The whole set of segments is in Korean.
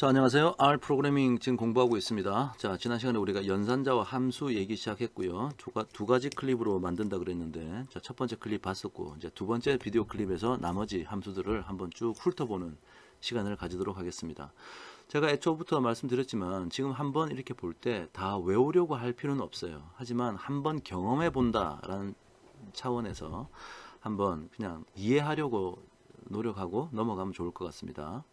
자, 안녕하세요. R 프로그래밍 지금 공부하고 있습니다. 자, 지난 시간에 우리가 연산자와 함수 얘기 시작했고요. 두 가지 클립으로 만든다 그랬는데, 자, 첫 번째 클립 봤었고, 이제 두 번째 비디오 클립에서 나머지 함수들을 한번 쭉 훑어보는 시간을 가지도록 하겠습니다. 제가 애초부터 말씀드렸지만, 지금 한번 이렇게 볼 때 다 외우려고 할 필요는 없어요. 하지만 한번 경험해 본다라는 차원에서 한번 그냥 이해하려고 노력하고 넘어가면 좋을 것 같습니다.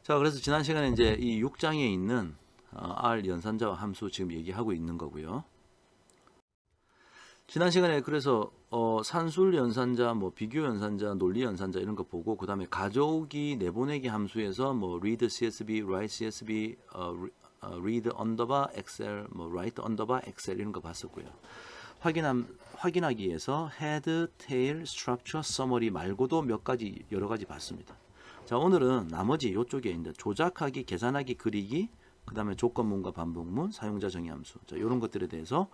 자, 그래서 지난 시간에 이제 이 6장에 있는 R 연산자와 함수 지금 얘기하고 있는 거고요. 지난 시간에 그래서 산술 연산자, 뭐 비교 연산자, 논리 연산자 이런 거 보고 그 다음에 가져오기, 내보내기 함수에서 뭐 read CSV, write CSV, read underbar Excel, 뭐 write underbar Excel 이런 거 봤었고요. 확인하기 위해서 head, tail, structure, summary 말고도 몇 가지 여러 가지 봤습니다. 자, 오늘은 나머지 이쪽에 있는 조작하기, 계산하기, 그리기, 그 다음에 조건문과 반복문, 사용자 정의함수, 자, 이런 것들에 대해서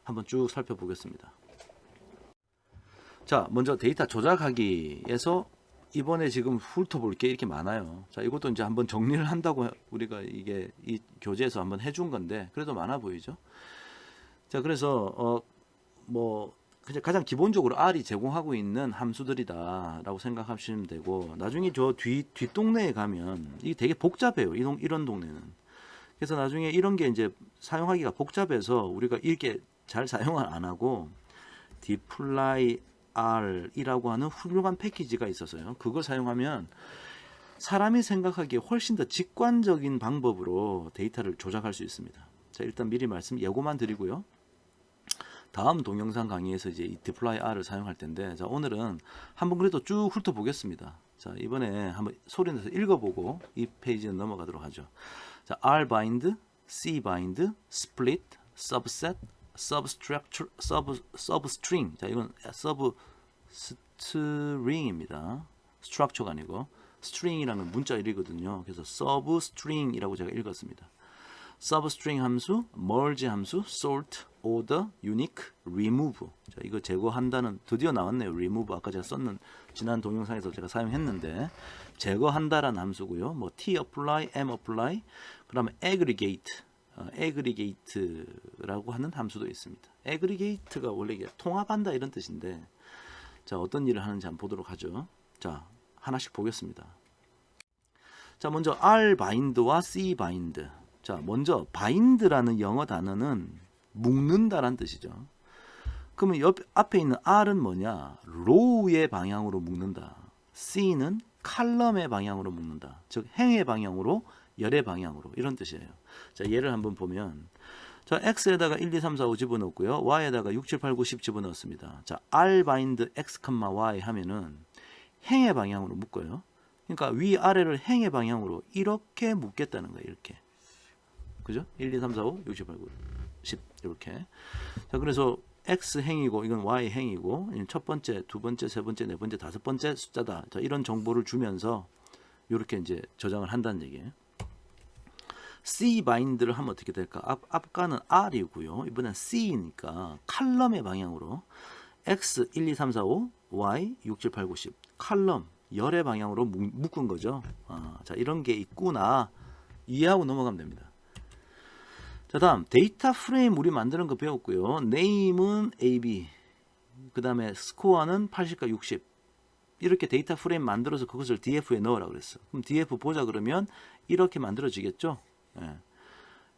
한번 쭉 살펴보겠습니다. 자, 먼저 데이터 조작하기에서 이번에 지금 훑어볼 게 이렇게 많아요. 자, 이것도 이제 한번 정리를 한다고 우리가 이게 이 교재에서 한번 해준 건데 그래도 많아 보이죠. 자, 그래서 가장 기본적으로 R이 제공하고 있는 함수들이다 라고 생각하시면 되고, 나중에 저 뒷동네에 가면 이게 되게 복잡해요. 이런 동네는. 그래서 나중에 이런 게 이제 사용하기가 복잡해서 우리가 이렇게 잘 사용을 안 하고 dplyr 이라고 하는 훌륭한 패키지가 있어서요. 그걸 사용하면 사람이 생각하기에 훨씬 더 직관적인 방법으로 데이터를 조작할 수 있습니다. 자, 일단 미리 예고만 드리고요. 다음 동영상 강의에서 이제 이 deploy R을 사용할 텐데, 자, 오늘은 한번 그래도 쭉 훑어보겠습니다. 자, 이번에 한번 소리 내서 읽어보고 이 페이지는 넘어가도록 하죠. 자, R bind, C bind, split, subset, substructure, substring. 자, 이건 substring입니다. structure가 아니고 string이라는 문자 일이거든요. 그래서 substring이라고 제가 읽었습니다. substring 함수, merge 함수, sort, order, unique, remove. 자, 이거 제거한다는 드디어 나왔네요. remove 아까 제가 썼는 지난 동영상에서 제가 사용했는데 제거한다라는 함수고요. 뭐 t apply, m apply, 그다음에 aggregate, aggregate라고 하는 함수도 있습니다. aggregate가 원래 이게 통합한다 이런 뜻인데, 자, 어떤 일을 하는지 한번 보도록 하죠. 자, 하나씩 보겠습니다. 자, 먼저 R bind와 C bind. 자, 먼저 bind라는 영어 단어는 묶는다라는 뜻이죠. 그러면 앞에 있는 R은 뭐냐? row의 방향으로 묶는다. C는 칼럼의 방향으로 묶는다. 즉 행의 방향으로, 열의 방향으로, 이런 뜻이에요. 자, 예를 한번 보면, 자, X에다가 1, 2, 3, 4, 5 집어넣고요. Y에다가 6, 7, 8, 9, 10 집어넣습니다. 자, R bind X, Y 하면은 행의 방향으로 묶어요. 그러니까 위아래를 행의 방향으로 이렇게 묶겠다는 거예요. 이렇게. 그죠? 1, 2, 3, 4, 5, 6, 7, 8, 9, 10 이렇게. 자, 그래서 X 행이고 이건 Y 행이고 첫 번째, 두 번째, 세 번째, 네 번째, 다섯 번째 숫자다. 자, 이런 정보를 주면서 이렇게 이제 저장을 한다는 얘기예요. C 바인드를 하면 어떻게 될까? 아까는 R이고요. 이번엔 C니까 칼럼의 방향으로 X 1, 2, 3, 4, 5, Y 6, 7, 8, 9, 10 칼럼 열의 방향으로 묶은 거죠. 자, 이런 게 있구나 이해하고 넘어가면 됩니다. 자, 다음 데이터 프레임 우리 만드는 거 배웠고요. 네임은 AB, 그 다음에 스코어는 80과 60. 이렇게 데이터 프레임 만들어서 그것을 DF에 넣으라 그랬어. 그럼 DF 보자 그러면 이렇게 만들어지겠죠. 예.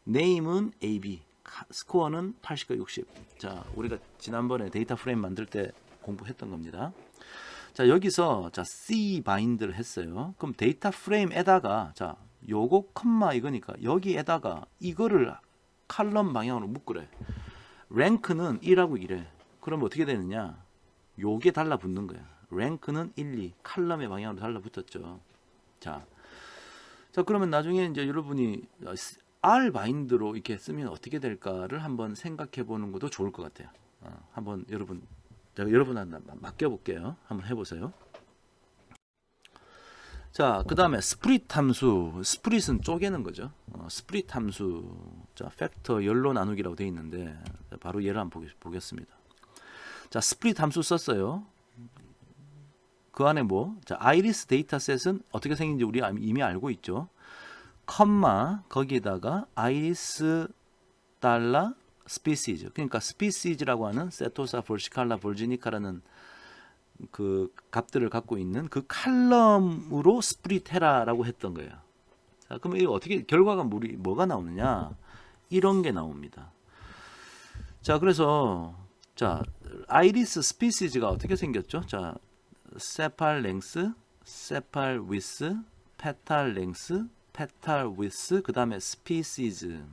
네임은 AB, 스코어는 80과 60. 자, 우리가 지난번에 데이터 프레임 만들 때 공부했던 겁니다. 자, 여기서 자 C 바인드를 했어요. 그럼 데이터 프레임에다가 자 요거 컴마 이거니까 여기에다가 이거를 칼럼 방향으로 묶으래. 랭크는 1하고 1에. 그럼 어떻게 되느냐? 요게 달라붙는 거야. 랭크는 1, 2 칼럼의 방향으로 달라붙었죠. 자, 그러면 나중에 이제 여러분이 R 바인드로 이렇게 쓰면 어떻게 될까를 한번 생각해 보는 것도 좋을 것 같아요. 한번 제가 여러분한테 맡겨볼게요. 한번 해보세요. 자, 그 다음에 스프릿 함수. 스프릿은 쪼개는 거죠. 스프릿 함수. 자, 팩터 열로 나누기라고 되어 있는데 바로 얘를 한번 보겠습니다. 자, 스프릿 함수 썼어요. 그 안에 자, 아이리스 데이터셋은 어떻게 생긴지 우리 이미 알고 있죠. 컴마 거기다가 아이리스 달러 스피시즈. 그러니까 스피시즈라고 하는 세토사, 볼시칼라, 볼지니카라는 그 값들을 갖고 있는 그 칼럼으로 스프릿해라라고 했던 거예요. 자, 그러면 이거 어떻게 결과가 뭐가 나오느냐? 이런 게 나옵니다. 자, 그래서 자, 아이리스 스피시즈가 어떻게 생겼죠? 자, 세팔 랭스, 세팔 위스, 페탈 랭스, 페탈 위스, 그다음에 스피시즈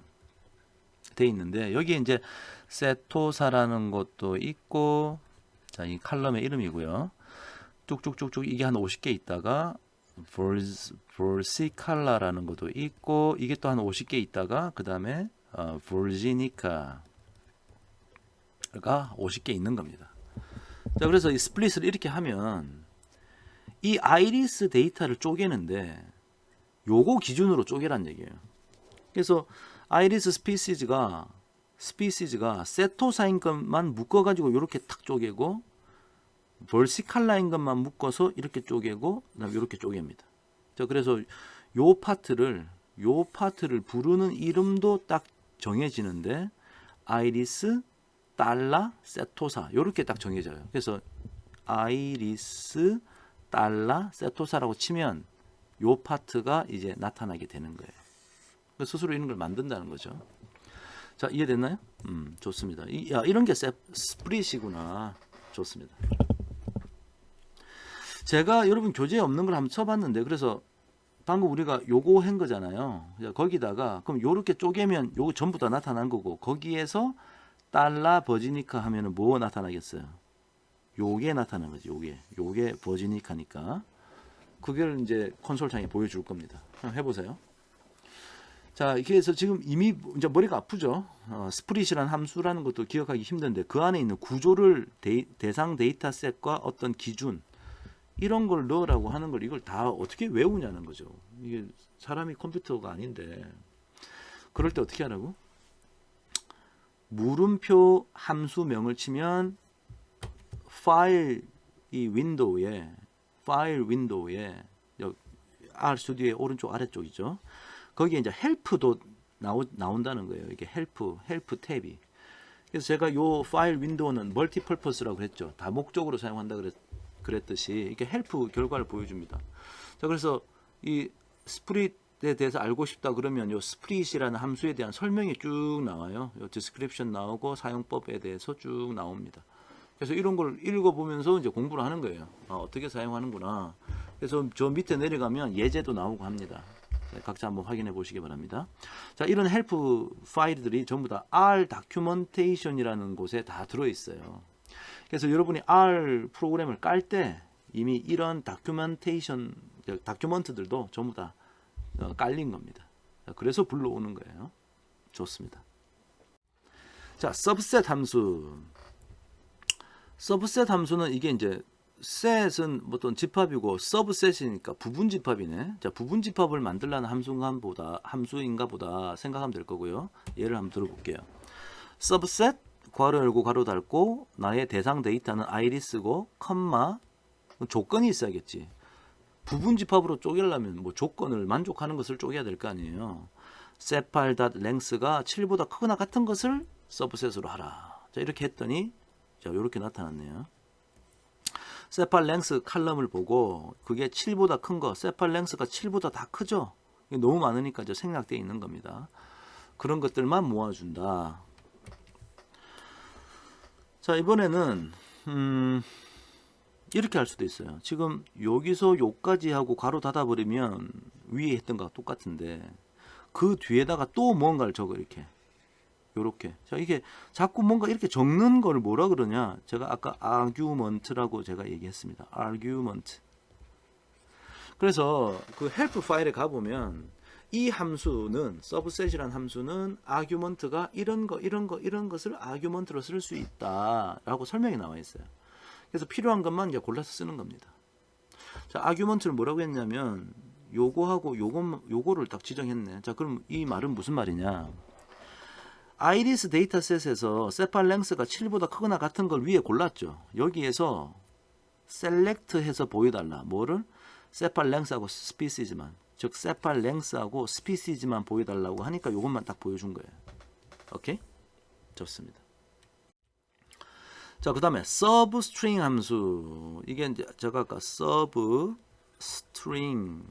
돼 있는데 여기에 이제 세토사라는 것도 있고, 자, 이 칼럼의 이름이고요. 쭉쭉쭉쭉 이게 한 50개 있다가 볼시칼라라는 것도 있고, 이게 또 한 50개 있다가 그다음에 볼지니카가 50개 있는 겁니다. 자, 그래서 이 스플릿을 이렇게 하면 이 아이리스 데이터를 쪼개는데 요거 기준으로 쪼개란 얘기예요. 그래서 아이리스 스피시즈가 세토사인 것만 묶어가지고 이렇게 탁 쪼개고, 볼시칼라인 것만 묶어서 이렇게 쪼개고, 그다음에 이렇게 쪼갭니다. 자, 그래서 요 파트를 부르는 이름도 딱 정해지는데 아이리스 달러 세토사 이렇게 딱 정해져요. 그래서 아이리스 달러 세토사라고 치면 요 파트가 이제 나타나게 되는 거예요. 스스로 이런 걸 만든다는 거죠. 자, 이해됐나요? 좋습니다. 이런 게 스프릿이구나. 좋습니다. 제가 여러분 교재에 없는 걸 한번 쳐봤는데, 그래서 방금 우리가 요거 한 거잖아요. 거기다가 그럼 요렇게 쪼개면 요거 전부 다 나타난 거고, 거기에서 달러 버지니카 하면은 뭐 나타나겠어요? 요게 나타난 거죠. 요게 버지니카니까 그걸 이제 콘솔 창에 보여줄 겁니다. 한번 해보세요. 자, 이렇게 해서 지금 이미 이제 머리가 아프죠. 스프릿이라는 함수라는 것도 기억하기 힘든데 그 안에 있는 구조를 대상 데이터셋과 어떤 기준 이런 걸 넣으라고 하는 걸 이걸 다 어떻게 외우냐는 거죠. 이게 사람이 컴퓨터가 아닌데 그럴 때 어떻게 하라고? 물음표 함수명을 치면 파일 윈도우에 RStudi오의 오른쪽 아래쪽이죠. 거기에 이제 헬프도 나온다는 거예요. 이게 헬프 탭이. 그래서 제가 요 파일 윈도우는 멀티퍼포스라고 그랬죠. 다목적으로 사용한다 그랬듯이 이렇게 헬프 결과를 보여줍니다. 자, 그래서 이 스프릿에 대해서 알고 싶다 그러면 요 스프릿이라는 함수에 대한 설명이 쭉 나와요. 요 디스크립션 나오고 사용법에 대해서 쭉 나옵니다. 그래서 이런 걸 읽어보면서 이제 공부를 하는 거예요. 어떻게 사용하는구나. 그래서 저 밑에 내려가면 예제도 나오고 합니다. 각자 한번 확인해 보시기 바랍니다. 자, 이런 헬프 파일들이 전부 다 R 다큐멘테이션이라는 곳에 다 들어 있어요. 그래서 여러분이 R 프로그램을 깔 때 이미 이런 다큐멘트들도 전부 다 깔린 겁니다. 그래서 불러오는 거예요. 좋습니다. 자, 서브셋 함수. 서브셋 함수는 이게 이제 셋은 어떤 집합이고 서브셋이니까 부분 집합이네. 자, 부분 집합을 만들라는 함수인가 보다 생각하면 될 거고요. 예를 한번 들어볼게요. 서브셋 괄호 열고 괄호 닫고 나의 대상 데이터는 아이리스고 컴마 조건이 있어야겠지. 부분 집합으로 쪼개려면 뭐 조건을 만족하는 것을 쪼개야 될 거 아니에요. sepal.length가 7보다 크거나 같은 것을 서브셋으로 하라. 자, 이렇게 했더니 자, 이렇게 나타났네요. 세팔 랭스 칼럼을 보고 그게 7보다 큰 거, 세팔 랭스가 7보다 다 크죠? 너무 많으니까 이제 생략되어 있는 겁니다. 그런 것들만 모아준다. 자, 이번에는 이렇게 할 수도 있어요. 지금 여기서 요까지 하고 괄호 닫아버리면 위에 했던 거와 똑같은데 그 뒤에다가 또 뭔가를 적어 이렇게. 요렇게. 자, 이게 자꾸 뭔가 이렇게 적는 걸 뭐라 그러냐? 제가 아까 argument라고 제가 얘기했습니다. argument. 그래서 그 help 파일에 가보면 이 함수는 subset이라는 함수는 argument가 이런 것을 argument로 쓸 수 있다라고 설명이 나와 있어요. 그래서 필요한 것만 이제 골라서 쓰는 겁니다. 자, argument를 뭐라고 했냐면 요거하고 요거를 딱 지정했네. 자, 그럼 이 말은 무슨 말이냐? 아이리스 데이터셋에서 세팔 랭스가 7보다 크거나 같은 걸 위에 골랐죠. 여기에서 셀렉트 해서 보여달라. 뭐를? 세팔 랭스하고 스피시즈만. 즉 set file length하고 species만 보여달라고 하니까 이것만 딱 보여준 거예요. 오케이? 좋습니다. 자, 그 다음에 substring 함수. 이게 이제 제가 아까 substring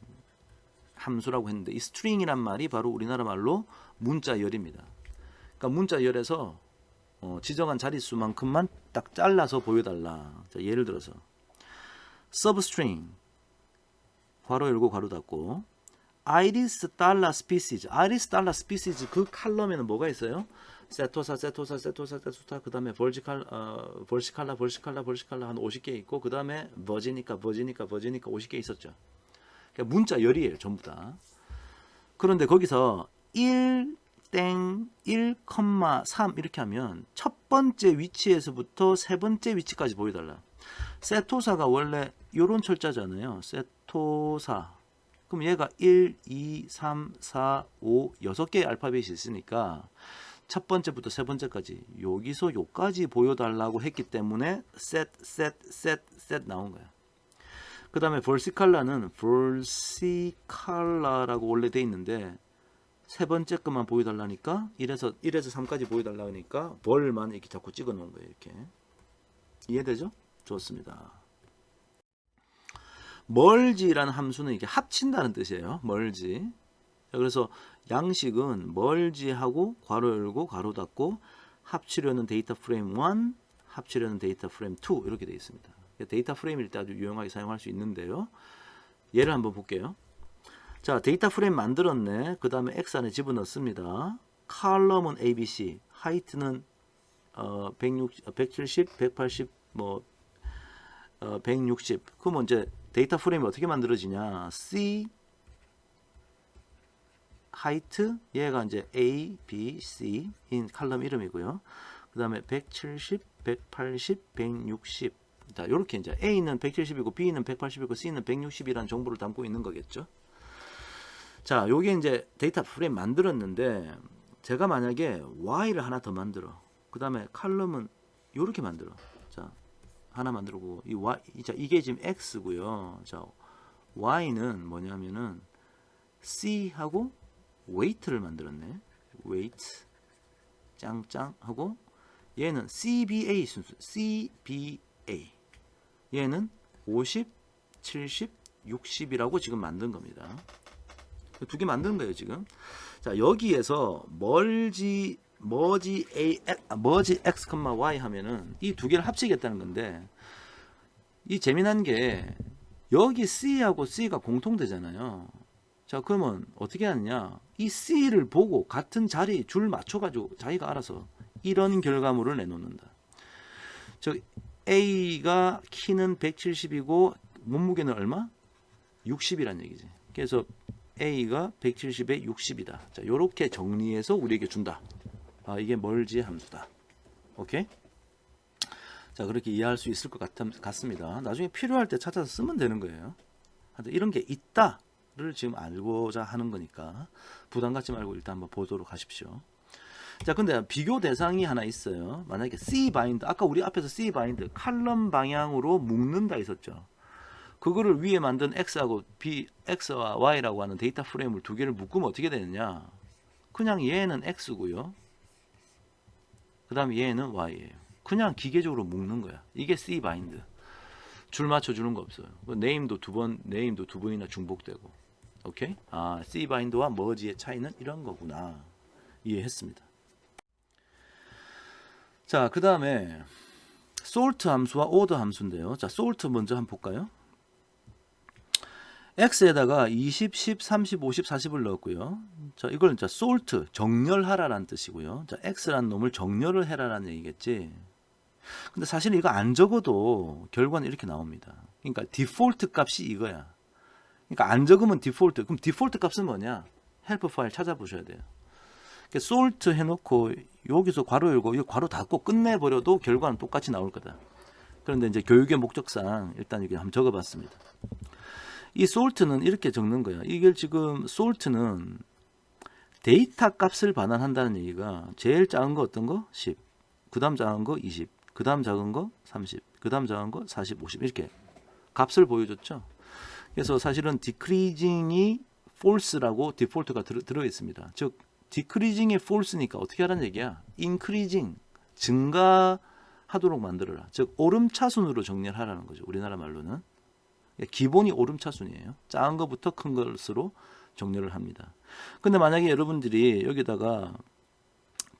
함수라고 했는데 이 string이란 말이 바로 우리나라 말로 문자열입니다. 그러니까 문자열에서 지정한 자릿수만큼만 딱 잘라서 보여달라. 자, 예를 들어서 substring 괄호 열고 괄호 닫고 iris 달러 species iris 달러 species 그 칼럼에는 뭐가 있어요? 세토사 그 다음에 벌지칼라 한 50개 있고 그 다음에 버지니까 50개 있었죠. 그러니까 문자 열이에요 전부 다. 그런데 거기서 1땡 1,3 이렇게 하면 첫 번째 위치에서부터 세 번째 위치까지 보여달라. 세토사가 원래 요런 철자잖아요. 세토사 그럼 얘가 1, 2, 3, 4, 5 6개의 알파벳이 있으니까 첫 번째부터 세 번째까지 여기서 요까지 보여달라고 했기 때문에 set 나온 거야. 그 다음에 versicolor는 versicolor라고 원래 돼 있는데 세 번째 것만 보여달라니까 1에서 3까지 보여달라 하니까 벌만 이렇게 자꾸 찍어 놓은 거예요. 이렇게 이해되죠? 좋습니다. 멀지라는 함수는 이게 합친다는 뜻이에요. 멀지. 그래서 양식은 멀지하고 괄호 열고 괄호 닫고 합치려는 데이터 프레임 1, 합치려는 데이터 프레임 2 이렇게 되어 있습니다. 데이터 프레임일 때 아주 유용하게 사용할 수 있는데요. 예를 한번 볼게요. 자, 데이터 프레임 만들었네. 그 다음에 X 안에 집어넣습니다. 컬럼은 ABC, 하이트는 170, 180, 160. 그러면 이제 데이터 프레임이 어떻게 만들어지냐? C 하이트 얘가 이제 A, B, C 인 칼럼 이름이고요. 그 다음에 170, 180, 160. 자, 이렇게 이제 A는 170이고 B는 180이고 C는 160이라는 정보를 담고 있는 거겠죠. 자, 요게 이제 데이터 프레임 만들었는데 제가 만약에 Y를 하나 더 만들어. 그 다음에 칼럼은 요렇게 만들어. 자, 하나 만들고 이 Y, 자, 이게 지금 X고요. 자, Y는 뭐냐면은 C하고 weight를 만들었네. weight 짱짱 하고 얘는 CBA 순수 CBA 얘는 50, 70, 60이라고 지금 만든 겁니다. 두 개 만든 거예요 지금. 자, 여기에서 머지 x, y 하면은 이 두 개를 합치겠다는 건데 이 재미난 게 여기 C하고 C가 공통되잖아요. 자, 그러면 어떻게 하느냐? 이 C를 보고 같은 자리 줄 맞춰가지고 자기가 알아서 이런 결과물을 내놓는다. 저 A가 키는 170이고 몸무게는 얼마? 60이란 얘기지. 그래서 A가 170에 60이다. 자, 요렇게 정리해서 우리에게 준다. 아, 이게 멀지 함수다. 오케이? 자, 그렇게 이해할 수 있을 것 같습니다. 나중에 필요할 때 찾아서 쓰면 되는 거예요. 이런 게 있다를 지금 알고자 하는 거니까 부담 갖지 말고 일단 한번 보도록 하십시오. 자, 근데 비교 대상이 하나 있어요. 만약에 C 바인드, 아까 우리 앞에서 C 바인드 칼럼 방향으로 묶는다 있었죠. 그거를 위에 만든 X하고 X와 Y라고 하는 데이터 프레임을 두 개를 묶으면 어떻게 되느냐? 그냥 얘는 X고요. 그 다음에 얘는 Y예요. 그냥 기계적으로 묶는 거야. 이게 C 바인드. 줄 맞춰주는 거 없어요. 네임도 두 번이나 중복되고. 오케이? 아, C 바인드와 머지의 차이는 이런 거구나. 이해했습니다. 자, 그 다음에 sort 함수와 order 함수인데요. 자, sort 먼저 한번 볼까요? x에다가 20, 10, 30, 50, 40을 넣었고요. 자, 이걸 자, sort 정렬하라라는 뜻이고요. 자, x라는 놈을 정렬을 해라라는 얘기겠지. 근데 사실 이거 안 적어도 결과는 이렇게 나옵니다. 그러니까 디폴트 값이 이거야. 그러니까 안 적으면 디폴트. 그럼 디폴트 값은 뭐냐? 헬프 파일 찾아보셔야 돼요. sort 해놓고 여기서 괄호 열고 이 괄호 닫고 끝내버려도 결과는 똑같이 나올 거다. 그런데 이제 교육의 목적상 일단 여기 한번 적어봤습니다. 이 sort는 이렇게 적는 거야. 이게 지금 sort는 데이터 값을 반환한다는 얘기가 제일 작은 거 어떤 거? 10. 그 다음 작은 거 20. 그 다음 작은 거 30. 그 다음 작은 거 40, 50 이렇게 값을 보여줬죠. 그래서 사실은 decreasing이 false라고 디폴트가 들어 있습니다. 즉 decreasing이 false니까 어떻게 하라는 얘기야? increasing 증가하도록 만들어라. 즉 오름차순으로 정리를 하라는 거죠. 우리나라 말로는 기본이 오름차순이에요. 작은 것부터 큰 것으로 정렬을 합니다. 근데 만약에 여러분들이 여기다가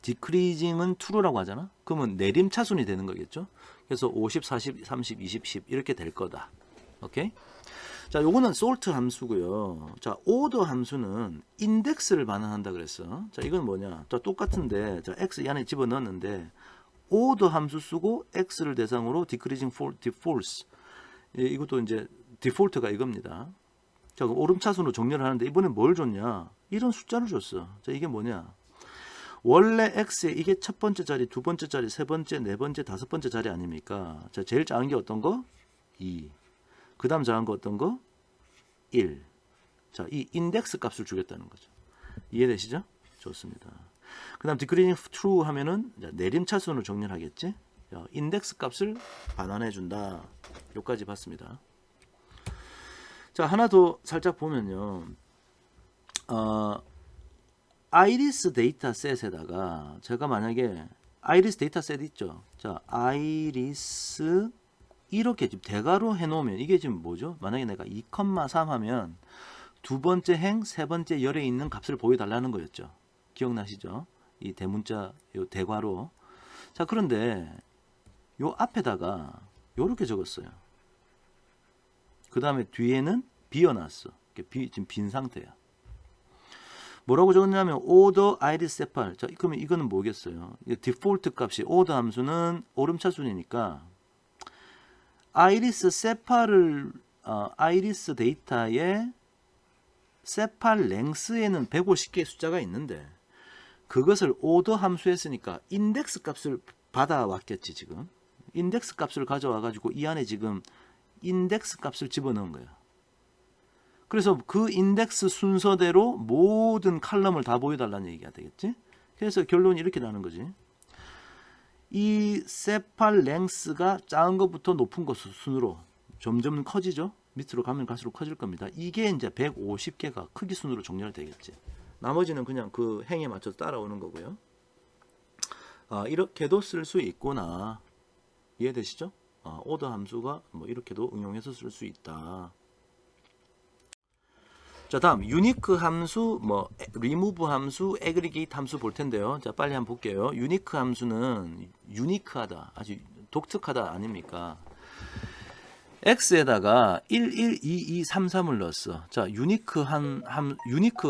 decreasing은 true라고 하잖아. 그러면 내림차순이 되는 거겠죠. 그래서 50, 40, 30, 20, 10 이렇게 될 거다. 오케이? 자, 요거는 sort 함수고요. 자, order 함수는 인덱스를 반환한다 그랬어. 자, 이건 뭐냐? 자, 똑같은데, 자, x 이 안에 집어 넣었는데, order 함수 쓰고 x를 대상으로 decreasing false. 이것도 이제 디폴트가 이겁니다. 자, 그럼 오름차순으로 정렬을 하는데 이번엔 뭘 줬냐? 이런 숫자를 줬어. 자, 이게 뭐냐? 원래 x에 이게 첫 번째 자리, 두 번째 자리, 세 번째, 네 번째, 다섯 번째 자리 아닙니까? 자, 제일 작은 게 어떤 거? 2. 그 다음 작은 거 어떤 거? 1. 자, 이 인덱스 값을 주겠다는 거죠. 이해되시죠? 좋습니다. 그 다음 decreasing true 하면은 내림차순으로 정렬하겠지? 인덱스 값을 반환해 준다. 여기까지 봤습니다. 자, 하나 더 살짝 보면요. 아이리스 데이터셋에다가 제가 만약에 아이리스 데이터셋 있죠. 자, 아이리스 이렇게 지금 대괄호 해놓으면 이게 지금 뭐죠? 만약에 내가 2,3 하면 두 번째 행, 세 번째 열에 있는 값을 보여달라는 거였죠. 기억나시죠? 이 대문자 요 대괄호. 자, 그런데 요 앞에다가 요렇게 적었어요. 그 다음에 뒤에는 비어놨어. 지금 빈 상태야. 뭐라고 적었냐면 order iris separ. 자, 그러면 이거는 뭐겠어요? 디폴트 값이 order 함수는 오름차순이니까 iris separ을 iris 데이터에 separ length에는 150개의 숫자가 있는데 그것을 order 함수에 쓰니까 인덱스 값을 받아왔겠지 지금. 인덱스 값을 가져와 가지고 이 안에 지금 인덱스 값을 집어넣은 거예요. 그래서 그 인덱스 순서대로 모든 칼럼을 다 보여달라는 얘기가 되겠지. 그래서 결론이 이렇게 나는 거지. 이 세팔 랭스가 작은 것부터 높은 것 순으로 점점 커지죠. 밑으로 가면 갈수록 커질 겁니다. 이게 이제 150개가 크기 순으로 정렬되겠지. 나머지는 그냥 그 행에 맞춰서 따라오는 거고요. 이렇게도 쓸 수 있구나. 이해되시죠? 오더 함수가 뭐 이렇게도 응용해서 쓸 수 있다. 자, 다음 유니크 함수, 뭐 remove 함수, aggregate 함수 볼 텐데요. 자, 빨리 한번 볼게요. 유니크 함수는 유니크하다, 아주 독특하다 아닙니까? x에다가 1, 1, 2, 2, 3, 3을 넣었어. 자, 유니크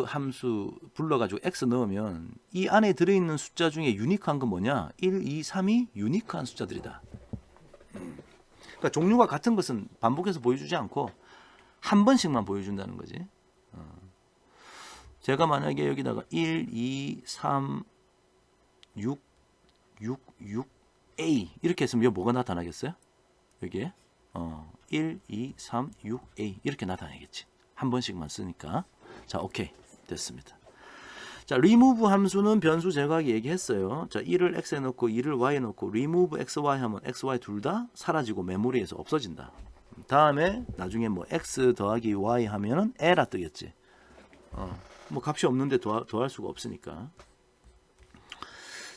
함수 불러가지고 x 넣으면 이 안에 들어있는 숫자 중에 유니크한 건 뭐냐? 1, 2, 3이 유니크한 숫자들이다. 그러니까 종류가 같은 것은 반복해서 보여주지 않고 한 번씩만 보여준다는 거지. 제가 만약에 여기다가 1, 2, 3, 6, 6, 6A 이렇게 했으면 여기 뭐가 나타나겠어요? 여기에 1, 2, 3, 6A 이렇게 나타나겠지. 한 번씩만 쓰니까. 자, 오케이. 됐습니다. 자, remove 함수는 변수 제거하기 얘기했어요. 자, 1을 x에 넣고 2를 y에 넣고 remove xy 하면 xy 둘 다 사라지고 메모리에서 없어진다. 다음에 나중에 뭐 x 더하기 y 하면은 에라 뜨겠지. 뭐 값이 없는데 더할 수가 없으니까.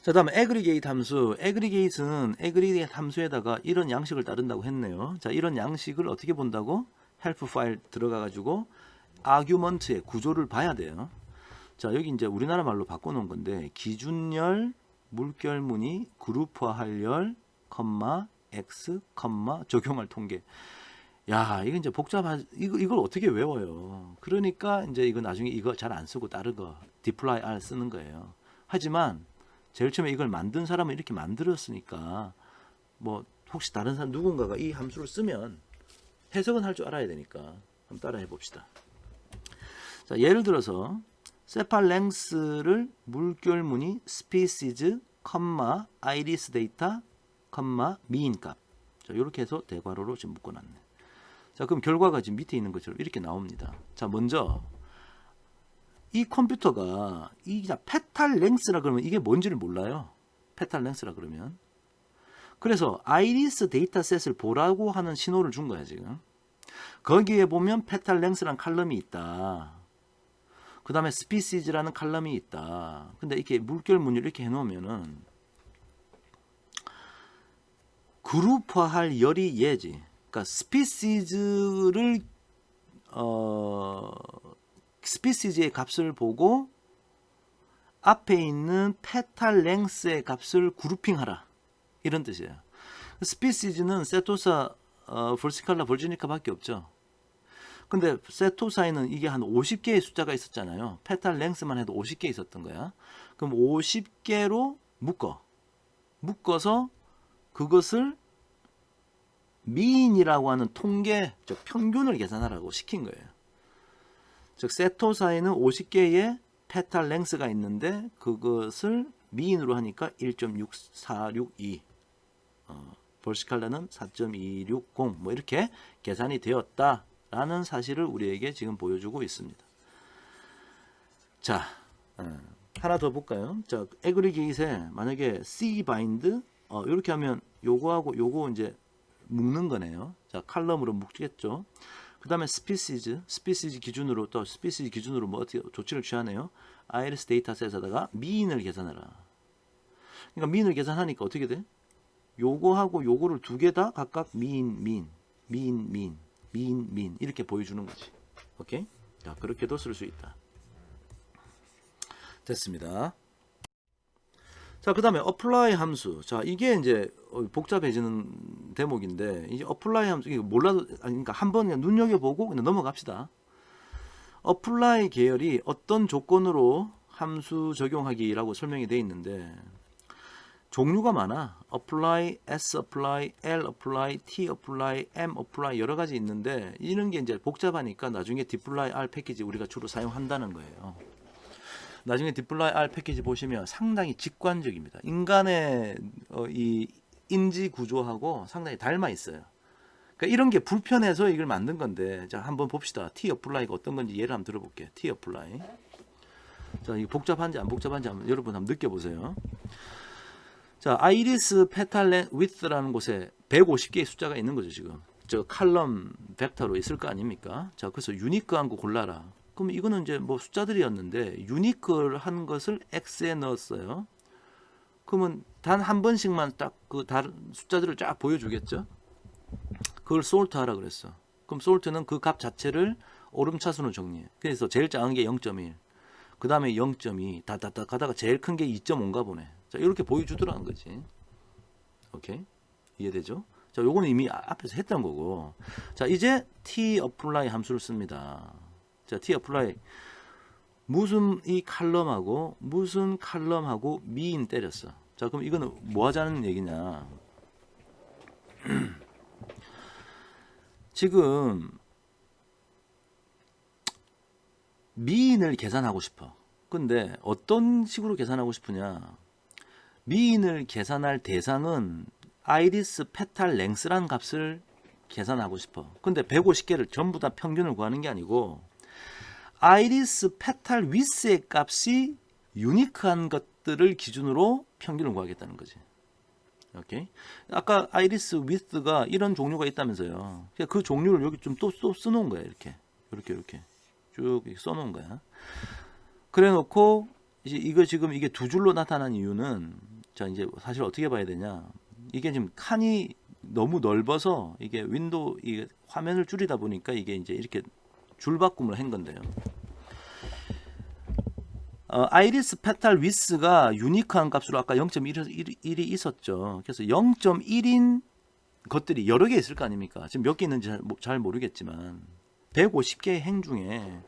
자, 다음에 aggregate 함수. aggregate는 aggregate 함수에다가 이런 양식을 따른다고 했네요. 자, 이런 양식을 어떻게 본다고? help 파일 들어가 가지고 argument의 구조를 봐야 돼요. 자, 여기 이제 우리나라 말로 바꿔놓은 건데 기준열, 물결무늬, 그룹화할 열, x, 적용할 통계. 야, 이거 이제 이걸 어떻게 외워요? 그러니까 이제 이거 나중에 이거 잘 안 쓰고 다른 거 deploy r 쓰는 거예요. 하지만 제일 처음에 이걸 만든 사람은 이렇게 만들었으니까 뭐 혹시 다른 사람 누군가가 이 함수를 쓰면 해석은 할 줄 알아야 되니까 한번 따라해 봅시다. 자, 예를 들어서 세팔 랭스를 물결무늬 species, iris 데이터, 미인 값. 자, 이렇게 해서 대괄호로 지금 묶어놨네. 자, 그럼 결과가 지금 밑에 있는 것처럼 이렇게 나옵니다. 자, 먼저 이 컴퓨터가 이 페탈 랭스라 그러면 이게 뭔지를 몰라요. 페탈 랭스라 그러면. 그래서 아이리스 데이터셋을 보라고 하는 신호를 준 거야, 지금. 거기에 보면 페탈 랭스란 칼럼이 있다. 그 다음에 스피시즈라는 칼럼이 있다. 근데 이렇게 물결 문율 이렇게 해놓으면은 그룹화할 열이 얘지. 그러니까 스피시즈를 스피시즈의 값을 보고 앞에 있는 페탈 랭스의 값을 그룹핑하라. 이런 뜻이에요. 스피시즈는 세토사, 볼시칼라, 볼지니카 밖에 없죠. 근데 세토사에는 이게 한 50개의 숫자가 있었잖아요. 페탈 랭스만 해도 50개 있었던 거야. 그럼 50개로 묶어서 그것을 미인이라고 하는 통계, 즉 평균을 계산하라고 시킨 거예요. 즉 세토사에는 50개의 페탈 랭스가 있는데 그것을 미인으로 하니까 1.6462, 볼시칼라는 4.260 뭐 이렇게 계산이 되었다라는 사실을 우리에게 지금 보여주고 있습니다. 자, 하나 더 볼까요? 자, 에그리게이트에 만약에 C 바인드 이렇게 하면 요거하고 요거 이제 묶는 거네요. 자, 칼럼으로 묶겠죠. 그 다음에 스피시즈 기준으로 또 스피시즈 기준으로 뭐 어떻게 조치를 취하네요. 아이리스 데이터셋에다가 미인을 계산하라. 그러니까 미인을 계산하니까 어떻게 돼? 요거하고 요거를 두 개 다 각각 미인 이렇게 보여주는 거지. 오케이? 자, 그렇게도 쓸 수 있다. 됐습니다. 자, 그 다음에 apply 함수. 자, 이게 이제 복잡해지는 대목인데, 이제 apply 함수, 이거 몰라도, 그러니까 한번 그냥 눈여겨보고 그냥 넘어갑시다. apply 계열이 어떤 조건으로 함수 적용하기라고 설명이 되어 있는데, 종류가 많아. apply, s apply, l apply, t apply, m apply 여러 가지 있는데, 이런 게 이제 복잡하니까 나중에 deploy R 패키지 우리가 주로 사용한다는 거예요. 나중에 deploy R 패키지 보시면 상당히 직관적입니다. 인간의 이 인지 구조하고 상당히 닮아 있어요. 그러니까 이런 게 불편해서 이걸 만든 건데, 자, 한번 봅시다. T apply가 어떤 건지 예를 한번 들어볼게요. T apply. 자, 이게 복잡한지 안 복잡한지 한번 여러분 한번 느껴보세요. 자, 아이리스 페탈 위드라는 곳에 150개의 숫자가 있는 거죠, 지금. 저 칼럼 벡터로 있을 거 아닙니까? 자, 그래서 유니크한 거 골라라. 그럼 이거는 이제 뭐 숫자들이었는데 유니크한 것을 X에 넣었어요. 그러면 단 한 번씩만 딱 그 다른 숫자들을 쫙 보여주겠죠. 그걸 솔트 하라 그랬어. 그럼 솔트는 그 값 자체를 오름차순으로 정리해. 그래서 제일 작은 게 0.1, 그 다음에 0.2 다다다 가다가 제일 큰 게 2.5인가 보네. 자, 이렇게 보여주더라는 거지. 오케이? 이해되죠? 자, 요거는 이미 앞에서 했던 거고. 자, 이제 t apply 함수를 씁니다. 자, t apply 무슨 이 칼럼하고 무슨 칼럼하고 미인 때렸어. 자, 그럼 이거는 뭐 하자는 얘기냐? 지금 미인을 계산하고 싶어. 근데 어떤 식으로 계산하고 싶으냐? 미인을 계산할 대상은 아이리스 페탈 랭스라는 값을 계산하고 싶어. 근데 150개를 전부 다 평균을 구하는 게 아니고 아이리스 페탈 위스의 값이 유니크한 것들을 기준으로 평균을 구하겠다는 거지. 오케이. 아까 아이리스 위스가 이런 종류가 있다면서요. 그 종류를 여기 좀 또 써놓은 거야. 이렇게 쭉 써놓은 거야. 그래놓고 이거 지금 이게 두 줄로 나타난 이유는, 자, 이제 사실 어떻게 봐야 되냐? 이게 지금 칸이 너무 넓어서 이게 윈도우 이게 화면을 줄이다 보니까 이게 이제 이렇게 줄바꿈을 한 건데요. 아이리스 페탈 위스가 유니크한 값으로 아까 0.1이 있었죠. 그래서 0.1인 것들이 여러 개 있을 거 아닙니까? 지금 몇 개 있는지 잘 모르겠지만 150개의 행 중에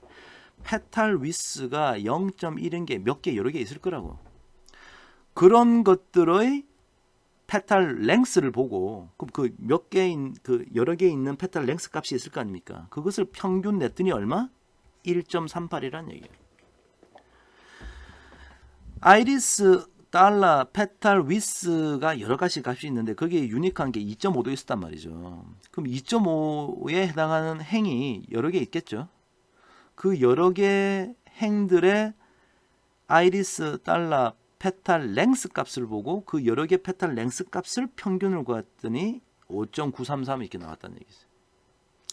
페탈 위스가 0.1인 게 몇 개 여러 개 있을 거라고. 그런 것들의 페탈 랭스를 보고 그 몇 개인 그 여러 개 있는 페탈 랭스 값이 있을 거 아닙니까? 그것을 평균 냈더니 얼마? 1.38이란 얘기예요. 아이리스 달러 페탈 위스가 여러 가지 값이 있는데 거기에 유니크한 게 2.5도 있었단 말이죠. 그럼 2.5에 해당하는 행이 여러 개 있겠죠. 그 여러 개 행들의 아이리스 달러 페탈 랭스 값을 보고 그 여러 개 페탈 랭스 값을 평균을 구했더니 5.933 이렇게 나왔다는 얘기죠.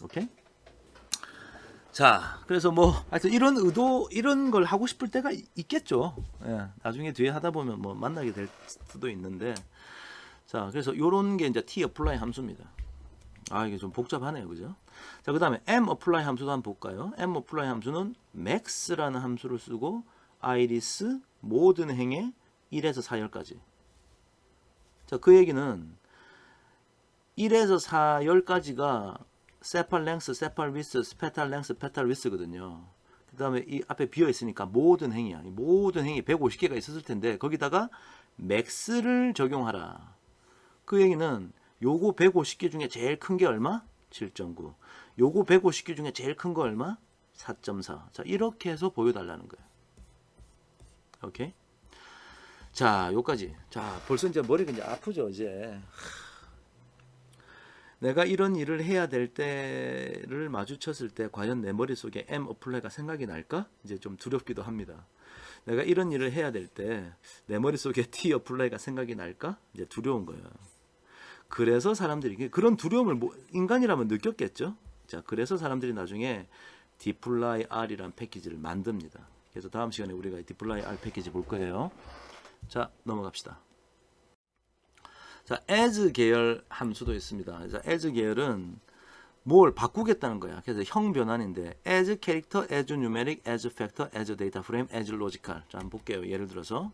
오케이? 자, 그래서 뭐 하여튼 이런 의도 이런 걸 하고 싶을 때가 있겠죠. 예, 나중에 뒤에 하다 보면 뭐 만나게 될 수도 있는데, 자, 그래서 요런 게 이제 t apply 함수입니다. 아, 이게 좀 복잡하네요, 그죠? 자, 그다음에 m apply 함수도 한번 볼까요? m apply 함수는 max라는 함수를 쓰고 iris 모든 행에 1에서 4열까지. 자, 그 얘기는 1에서 4열까지가 세팔 랭스, 세팔 위스, 페탈 랭스, 페탈 위스거든요. 그 다음에 이 앞에 비어 있으니까 모든 행이야. 모든 행이 150개가 있었을 텐데 거기다가 맥스를 적용하라. 그 얘기는 요거 150개 중에 제일 큰 게 얼마? 7.9. 요거 150개 중에 제일 큰 거 얼마? 4.4. 자, 이렇게 해서 보여달라는 거예요. 오케이? 자, 요까지. 자, 벌써 이제 머리가 이제 아프죠, 이제. 내가 이런 일을 해야 될 때를 마주쳤을 때 과연 내 머릿속에 M 어플라이가 생각이 날까? 이제 좀 두렵기도 합니다. 내가 이런 일을 해야 될 때 내 머릿속에 T 어플라이가 생각이 날까? 이제 두려운 거예요. 그래서 사람들이 그런 두려움을 인간이라면 느꼈겠죠. 자, 그래서 사람들이 나중에 deploy R이라는 패키지를 만듭니다. 그래서 다음 시간에 우리가 deploy R 패키지 볼 거예요. 자, 넘어갑시다. 자, as 계열 함수도 있습니다. 그래서 as 계열은 뭘 바꾸겠다는 거야. 그래서 형 변환인데 as character, as numeric, as factor, as data frame, as logical. 자, 한번 볼게요. 예를 들어서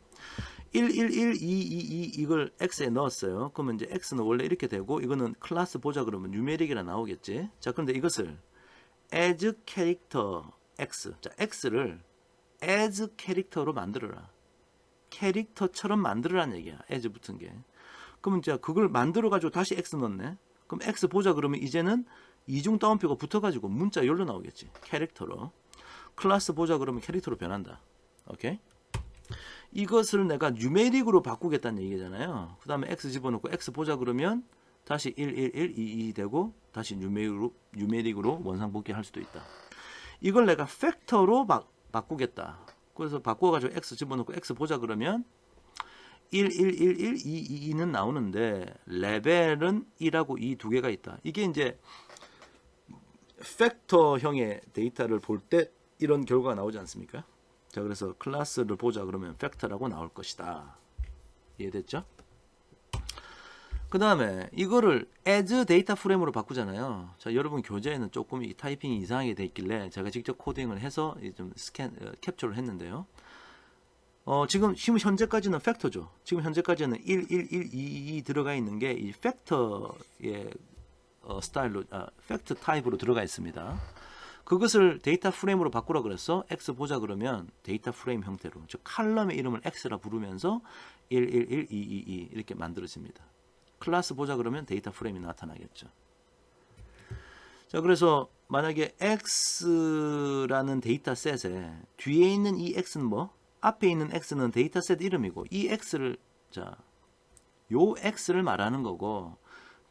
111, 222 이걸 x에 넣었어요. 그러면 이제 x는 원래 이렇게 되고 이거는 클래스 보자 그러면 numeric이라 나오겠지. 자, 그런데 이것을 as character x. 자, x를 as character로 만들어라. 캐릭터처럼 만들어라는 얘기야. as 붙은 게. 그러면 이제 그걸 만들어 가지고 다시 x 넣네. 그럼 x 보자 그러면 이제는 이중 따옴표가 붙어 가지고 문자 열로 나오겠지. 캐릭터로. 클래스 보자 그러면 캐릭터로 변한다. 오케이? 이것을 내가 뉴메릭으로 바꾸겠다는 얘기잖아요. 그 다음에 x 집어넣고 x 보자 그러면 다시 111, 22 되고 다시 뉴메릭으로 원상복귀 할 수도 있다. 이걸 내가 팩터로 바꾸겠다. 그래서 바꿔가지고 x 집어넣고 x 보자 그러면 111122는 나오는데 레벨은 1하고 2 두 개가 있다. 이게 이제 팩터형의 데이터를 볼 때 이런 결과가 나오지 않습니까? 자, 그래서 클래스를 보자 그러면 팩터라고 나올 것이다. 이해됐죠? 그 다음에 이거를 as 데이터 프레임으로 바꾸잖아요. 자, 여러분 교재에는 조금 이 타이핑이 이상하게 돼 있길래 제가 직접 코딩을 해서 좀 캡처를 했는데요. 지금 현재까지는 팩터죠. 지금 현재까지는 11122 들어가 있는 게 이 팩터의 스타일로, 팩터 타입으로 들어가 있습니다. 그것을 데이터 프레임으로 바꾸라 그랬어. x 보자 그러면 데이터 프레임 형태로, 즉 칼럼의 이름을 x라 부르면서 111222 이렇게 만들어집니다. 클래스 보자 그러면 데이터 프레임이 나타나겠죠. 자, 그래서 만약에 x라는 데이터셋에 뒤에 있는 이 x는 뭐? 앞에 있는 x는 데이터셋 이름이고 이 x를, 자, 요 x를 말하는 거고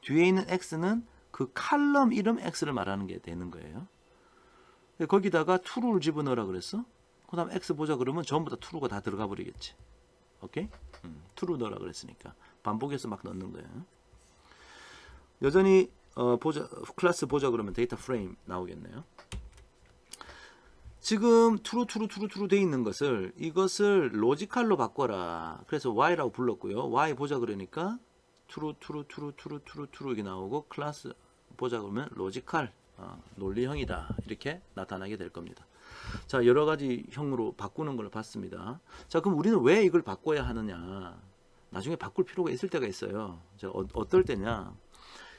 뒤에 있는 x는 그 칼럼 이름 x를 말하는 게 되는 거예요. 거기다가 true를 집어넣으라 그랬어. 그 다음 x 보자 그러면 전부 다 true가 다 들어가 버리겠지. 오케이? true 넣으라 그랬으니까 반복해서 막 넣는 거예요. 여전히 클래스 보자 그러면 데이터 프레임 나오겠네요. 지금 true 돼 있는 것을 이것을 로지컬로 바꿔라. 그래서 y라고 불렀고요. y 보자 그러니까 true 이게 나오고 클래스 보자 그러면 로지컬 논리형이다. 이렇게 나타나게 될 겁니다. 자, 여러 가지 형으로 바꾸는 걸 봤습니다. 자, 그럼 우리는 왜 이걸 바꿔야 하느냐? 나중에 바꿀 필요가 있을 때가 있어요. 자, 어떨 때냐?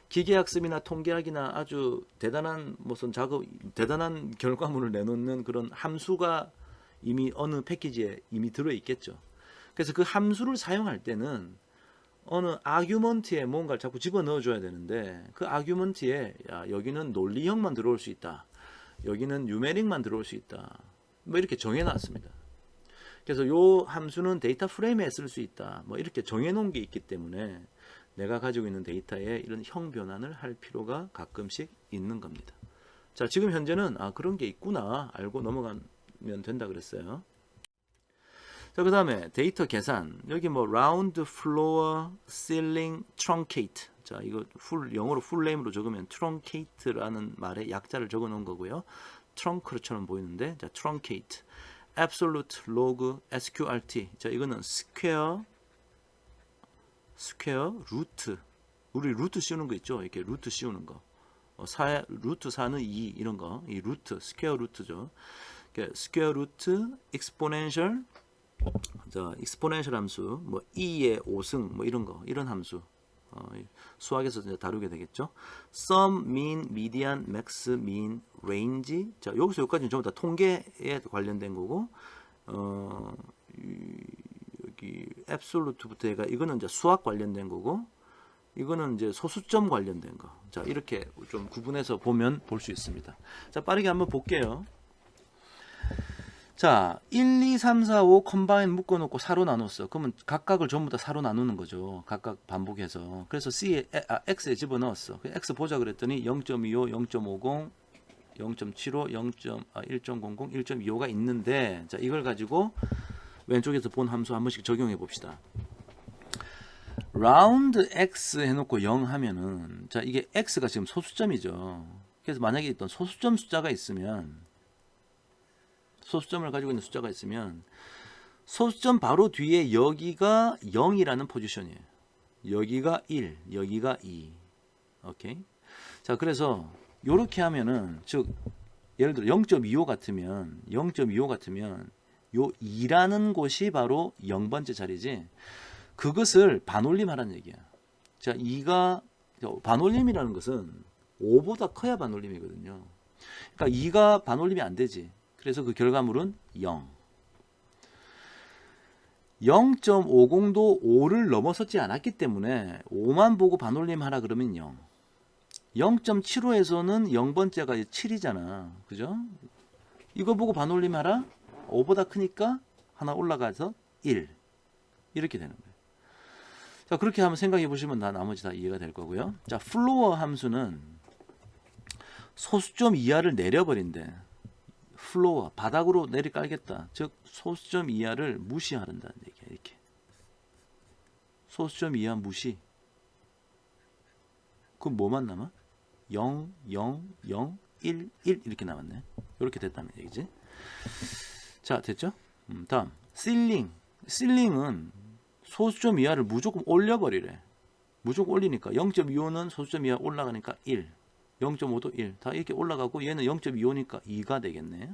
기계학습이나 통계학이나 아주 대단한 무슨 대단한 결과물을 내놓는 그런 함수가 이미 어느 패키지에 이미 들어 있겠죠. 그래서 그 함수를 사용할 때는 어느 아규먼트에 뭔가를 자꾸 집어넣어 줘야 되는데 그 아규먼트에 여기는 논리형만 들어올 수 있다. 여기는 뉴메릭만 들어올 수 있다. 뭐 이렇게 정해 놨습니다. 그래서 요 함수는 데이터 프레임에 쓸 수 있다. 뭐 이렇게 정해 놓은 게 있기 때문에 내가 가지고 있는 데이터에 이런 형 변환을 할 필요가 가끔씩 있는 겁니다. 자, 지금 현재는 그런 게 있구나 알고 넘어가면 된다 그랬어요. 자, 그 다음에 데이터 계산. 여기 뭐 round, floor, ceiling, truncate. 자, 이거 영어로 풀 네임으로 적으면 truncate라는 말의 약자를 적어 놓은 거고요. 트렁크처럼 보이는데, 자, truncate, absolute, log, sqrt. 자, 이거는 square 루트. 우리 루트 씌우는 거 있죠? 이렇게 루트 씌우는 거. 루트 4는 2 이런 거. 이 루트, 스퀘어 루트죠. 스퀘어 루트, exponential, 자, exponential 함수, 뭐 2의 5승, 뭐 이런 거, 이런 함수. 수학에서 이제 다루게 되겠죠. sum, mean, median, max, mean, range. 자, 여기서 여기까지는 전부 다 통계에 관련된 거고, 여기 absolute부터 해가 이거는 이제 수학 관련된 거고, 이거는 이제 소수점 관련된 거. 자, 이렇게 좀 구분해서 보면 볼 수 있습니다. 자, 빠르게 한번 볼게요. 자, 1, 2, 3, 4, 5 컴바인 묶어놓고 4로 나눴어. 그러면 각각을 전부 다 4로 나누는 거죠. 각각 반복해서. 그래서 X에 집어넣었어. X 보자 그랬더니 0.25, 0.50, 0.75, 1.00, 1.25가 있는데, 자, 이걸 가지고 왼쪽에서 본 함수 한 번씩 적용해 봅시다. 라운드 x 해놓고 0 하면은, 자, 이게 x가 지금 소수점이죠. 그래서 만약에 있던 소수점 숫자가 있으면, 소수점을 가지고 있는 숫자가 있으면 소수점 바로 뒤에 여기가 0이라는 포지션이에요. 여기가 1, 여기가 2. 오케이? 자, 그래서 요렇게 하면은, 즉 예를 들어 0.25 같으면 요 2라는 곳이 바로 0번째 자리지. 그것을 반올림하라는 얘기야. 자, 2가 반올림이라는 것은 5보다 커야 반올림이거든요. 그러니까 2가 반올림이 안 되지. 그래서 그 결과물은 0. 0.50도 5를 넘어섰지 않았기 때문에 5만 보고 반올림 하라 그러면 0. 0.75에서는 0번째가 7이잖아. 그죠? 이거 보고 반올림 하라? 5보다 크니까 하나 올라가서 1. 이렇게 되는 거예요. 자, 그렇게 한번 생각해 보시면 나머지 다 이해가 될 거고요. 자, 플로어 함수는 소수점 이하를 내려버린대. 플로어, 바닥으로 내리깔겠다. 즉 소수점 이하를 무시한다는 얘기야. 이렇게 소수점 이하 무시. 그럼 뭐만 남아? 0, 0, 0, 1, 1 이렇게 남았네. 이렇게 됐다는 얘기지. 자, 됐죠? 다음 실링. 실링은 소수점 이하를 무조건 올려버리래. 무조건 올리니까 0.25는 소수점 이하 올라가니까 1. 0.5도 1. 다 이렇게 올라가고 얘는 0.25니까 2가 되겠네.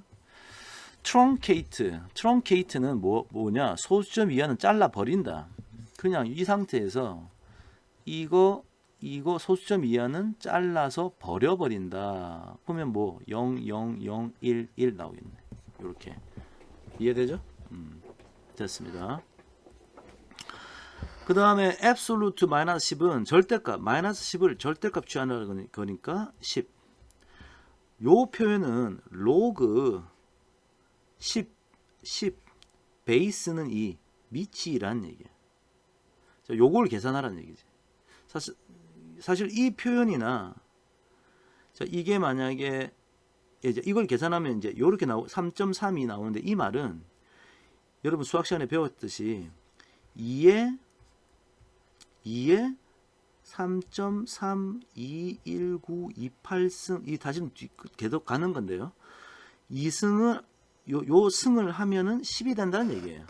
트렁케이트는 뭐냐? 소수점 이하는 잘라 버린다. 그냥 이 상태에서 이거 소수점 이하는 잘라서 버려 버린다. 그러면 뭐 0, 0, 0, 1, 1 나오겠네. 이렇게. 이해되죠? 됐습니다. 그 다음에 absolute 마이너스 10은 절대값, 마이너스 10을 절대값 취하는 거니까 10. 요 표현은 log 10, 베이스는 2, 밑이라는 얘기야. 자, 요걸 계산하라는 얘기지. 사실 이 표현이나, 자, 이게 만약에 이제 이걸 계산하면 이제 요렇게 3.32 나오는데, 이 말은 여러분 수학 시간에 배웠듯이 2에 3.3219228승 이 다시는 계속 가는 건데요. 2승을 요 승을 하면은 10이 된다는 얘기예요.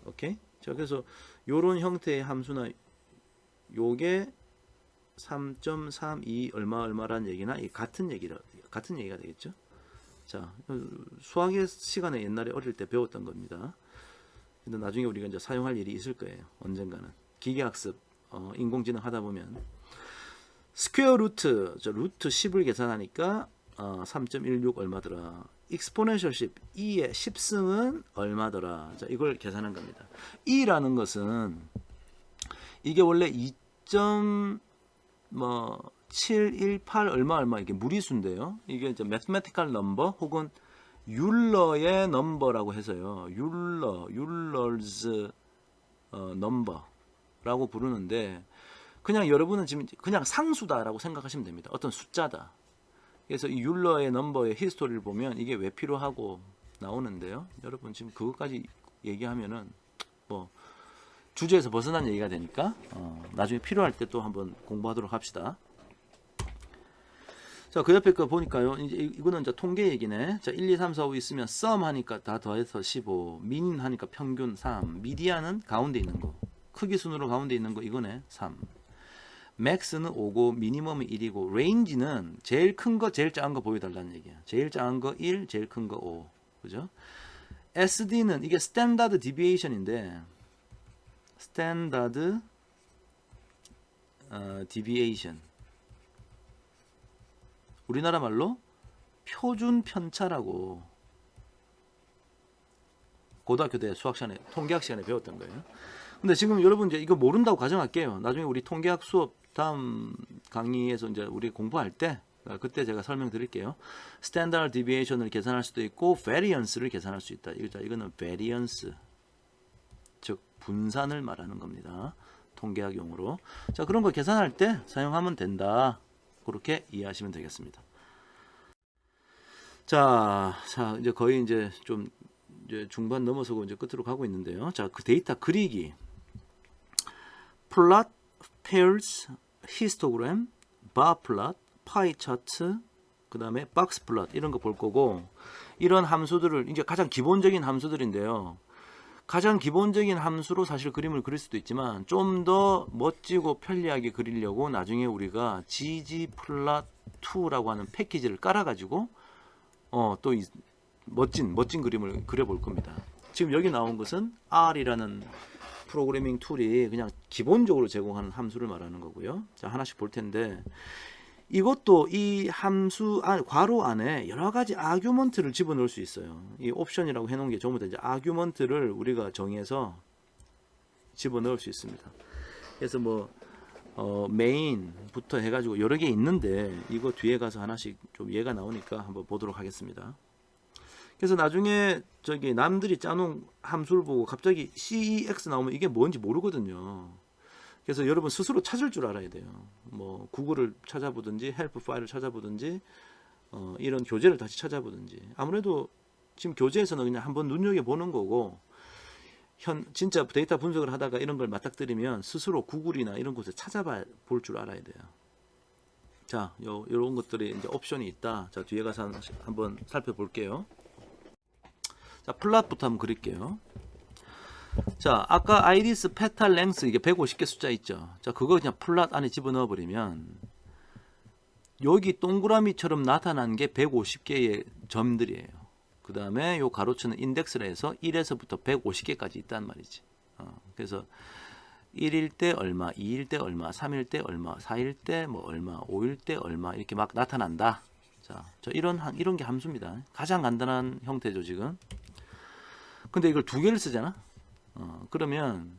오케이? 자, 그래서 요런 형태의 함수나 요게 3.32 얼마라는 얘기나 같은 얘기가 되겠죠. 자, 수학의 시간에 옛날에 어릴 때 배웠던 겁니다. 근데 나중에 우리가 이제 사용할 일이 있을 거예요. 언젠가는. 기계학습, 인공지능 하다 보면. 스퀘어 루트, 루트 10을 계산하니까 3.16 얼마더라. 익스포넨셜 10, 2의 10승은 얼마더라. 자, 이걸 계산한 겁니다. 2라는 것은 이게 원래 2.718 얼마 이게 무리수인데요. 이게 이제 mathematical number 혹은 율러의 넘버라고 해서요. 율러's 넘버라고 부르는데, 그냥 여러분은 지금 그냥 상수다라고 생각하시면 됩니다. 어떤 숫자다. 그래서 이 율러의 넘버의 히스토리를 보면 이게 왜 필요하고 나오는데요. 여러분 지금 그것까지 얘기하면은 뭐 주제에서 벗어난 얘기가 되니까 나중에 필요할 때 또 한번 공부하도록 합시다. 자, 그 옆에 거 보니까요. 이제 이거는 이제 통계 얘기네. 자, 1, 2, 3, 4, 5 있으면 sum 하니까 다 더해서 15, min 하니까 평균 3, 미디안은 가운데 있는 거. 크기 순으로 가운데 있는 거 이거네. 3. max는 5고 미니멈은 1이고 range는 제일 큰 거, 제일 작은 거 보여달라는 얘기야. 제일 작은 거 1, 제일 큰 거 5. 그죠? SD는 이게 standard deviation인데 standard deviation. 우리나라 말로 표준 편차라고 고등학교 때 수학 시간에 통계학 시간에 배웠던 거예요. 근데 지금 여러분 이제 이거 모른다고 가정할게요. 나중에 우리 통계학 수업 다음 강의에서 이제 우리 공부할 때 그때 제가 설명드릴게요. 스탠다드 디비에이션을 계산할 수도 있고 variance를 계산할 수 있다. 이거는 variance 즉 분산을 말하는 겁니다. 통계학 용어로. 자, 그런 거 계산할 때 사용하면 된다. 그렇게 이해하시면 되겠습니다. 자, 이제 거의 이제 좀 이제 중반 넘어서고 이제 끝으로 가고 있는데요. 자, 그 데이터 그리기. 플롯, pairs, histogram, bar plot, pie chart, 그다음에 box plot 이런 거 볼 거고 이런 함수들을 이제 가장 기본적인 함수들인데요. 가장 기본적인 함수로 사실 그림을 그릴 수도 있지만 좀 더 멋지고 편리하게 그리려고 나중에 우리가 ggplot2라고 하는 패키지를 깔아가지고 또 멋진 그림을 그려볼 겁니다. 지금 여기 나온 것은 R이라는 프로그래밍 툴이 그냥 기본적으로 제공하는 함수를 말하는 거고요. 자, 하나씩 볼 텐데 이것도 이 함수 괄호 안에 여러 가지 아규먼트를 집어넣을 수 있어요. 이 옵션이라고 해놓은 게 전부 다 이제 아규먼트를 우리가 정해서 집어넣을 수 있습니다. 그래서 뭐 메인부터 해가지고 여러 개 있는데 이거 뒤에 가서 하나씩 좀 얘가 나오니까 한번 보도록 하겠습니다. 그래서 나중에 저기 남들이 짜놓은 함수를 보고 갑자기 CEX 나오면 이게 뭔지 모르거든요. 그래서 여러분 스스로 찾을 줄 알아야 돼요. 뭐 구글을 찾아보든지 헬프 파일을 찾아보든지 이런 교재를 다시 찾아보든지. 아무래도 지금 교재에서는 그냥 한번 눈여겨보는 거고 진짜 데이터 분석을 하다가 이런 걸 맞닥뜨리면 스스로 구글이나 이런 곳에 찾아볼 줄 알아야 돼요. 자, 요런 것들이 이제 옵션이 있다. 자, 뒤에 가서 한번 살펴볼게요. 자, 플랫부터 한번 그릴게요. 자, 아까 아이리스 페탈 랭스 이게 150개 숫자 있죠. 자, 그거 그냥 플랫 안에 집어넣어 버리면 여기 동그라미처럼 나타난 게 150개의 점들이에요. 그 다음에 요 가로치는 인덱스라 해서 1에서부터 150개까지 있단 말이지. 그래서 1일 때 얼마, 2일 때 얼마, 3일 때 얼마, 4일 때 뭐 얼마, 5일 때 얼마 이렇게 막 나타난다. 자, 이런 게 함수입니다. 가장 간단한 형태죠, 지금. 근데 이걸 두 개를 쓰잖아. 그러면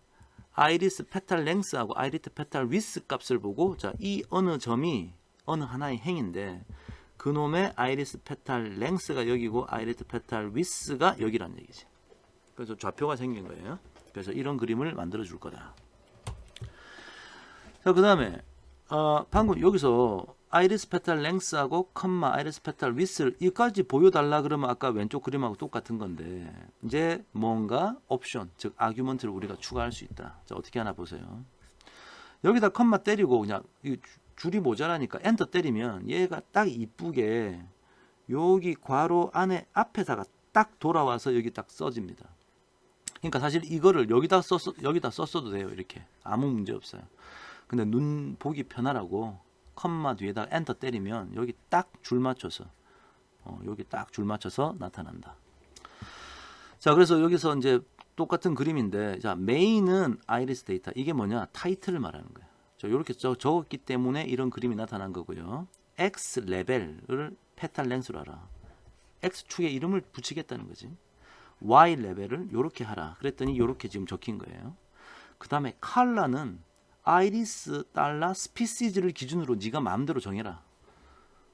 아이리스 페탈 랭스하고 아이리스 페탈 위스 값을 보고 자, 이 어느 점이 어느 하나의 행인데 그놈의 아이리스 페탈 랭스가 여기고 아이리스 페탈 위스가 여기란 얘기지. 그래서 좌표가 생긴 거예요. 그래서 이런 그림을 만들어 줄 거다. 자, 그 다음에 방금 여기서 아이리스 페탈 랭스하고 컴마 아이리스 페탈 위스를 여기까지 보여달라 그러면 아까 왼쪽 그림하고 똑같은 건데 이제 뭔가 옵션 즉 아규먼트를 우리가 추가할 수 있다. 자, 어떻게 하나 보세요. 여기다 컴마 때리고 그냥 줄이 모자라니까 엔터 때리면 얘가 딱 이쁘게 여기 괄호 안에 앞에다가 딱 돌아와서 여기 딱 써집니다. 그러니까 사실 이거를 여기다 썼어도 돼요. 이렇게 아무 문제 없어요. 근데 눈 보기 편하라고 컴마 뒤에다가 엔터 때리면 여기 딱 줄 맞춰서 여기 딱 줄 맞춰서 나타난다. 자, 그래서 여기서 이제 똑같은 그림인데 자, 메인은 아이리스 데이터 이게 뭐냐 타이틀을 말하는 거예요. 이렇게 적었기 때문에 이런 그림이 나타난 거고요. X 레벨을 페탈 랭스로 알아. X축에 이름을 붙이겠다는 거지. Y 레벨을 이렇게 하라. 그랬더니 이렇게 지금 적힌 거예요. 그 다음에 컬러는 아이리스 달러 스피시즈를 기준으로 네가 마음대로 정해라.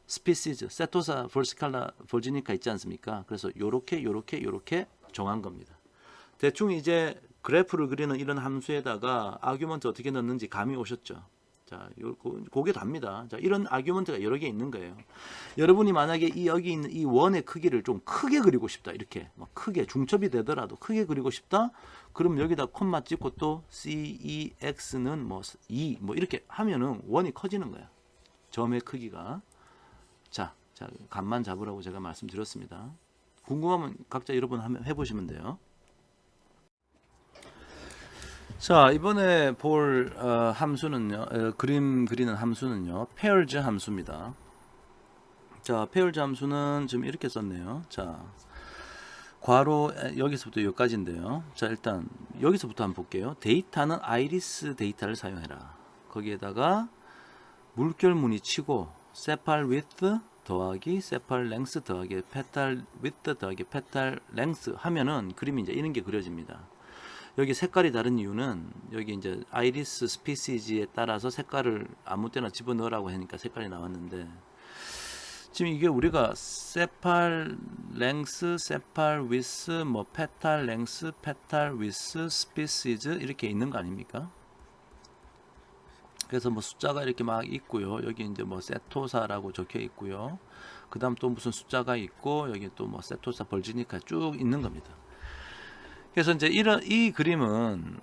스피시즈, 세토사, 볼스칼라, 버지니카 있지 않습니까? 그래서 요렇게 정한 겁니다. 대충 이제 그래프를 그리는 이런 함수에다가 아규먼트 어떻게 넣는지 감이 오셨죠? 자, 그게 답니다. 자, 이런 아규먼트가 여러 개 있는 거예요. 여러분이 만약에 여기 있는 이 원의 크기를 좀 크게 그리고 싶다. 이렇게 막 크게 중첩이 되더라도 크게 그리고 싶다. 그럼 여기다 콤마 찍고 또 CEX는 뭐 2 뭐 이렇게 하면은 원이 커지는 거야. 점의 크기가. 자, 값만 잡으라고 제가 말씀드렸습니다. 궁금하면 각자 여러분 한번 해보시면 돼요. 자, 이번에 볼 함수는요, 그림 그리는 함수는요, pairs 함수입니다. 자, pairs 함수는 지금 이렇게 썼네요. 자, 괄호 여기서부터 여기까지인데요. 자, 일단 여기서부터 한번 볼게요. 데이터는 아이리스 데이터를 사용해라. 거기에다가 물결 무늬 치고 sepal width 더하기 sepal length 더하기 petal width 더하기 petal length 하면은 그림이 이제 이런 게 그려집니다. 여기 색깔이 다른 이유는 여기 이제 아이리스 스피시즈에 따라서 색깔을 아무 때나 집어넣으라고 하니까 색깔이 나왔는데, 지금 이게 우리가 sepal length, sepal width, 뭐 petal length, petal width, species 이렇게 있는 거 아닙니까? 그래서 뭐 숫자가 이렇게 막 있고요. 여기 이제 뭐 세토사라고 적혀 있고요. 그 다음 또 무슨 숫자가 있고, 여기 또 뭐 세토사 벌지니까 쭉 있는 겁니다. 그래서 이제 이 그림은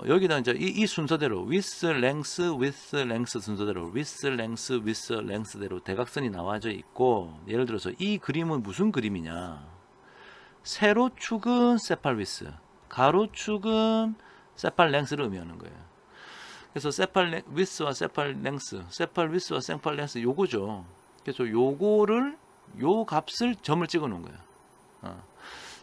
여기다 이제 이 순서대로 width, length, width, length 순서대로 width, length, width, length대로 대각선이 나와져 있고, 예를 들어서 이 그림은 무슨 그림이냐? 세로축은 sepal width, 가로축은 sepal length를 의미하는 거예요. 그래서 sepal width와 sepal length, sepal width와 sepal length 요거죠. 그래서 요거를 요 값을 점을 찍어 놓은 거예요.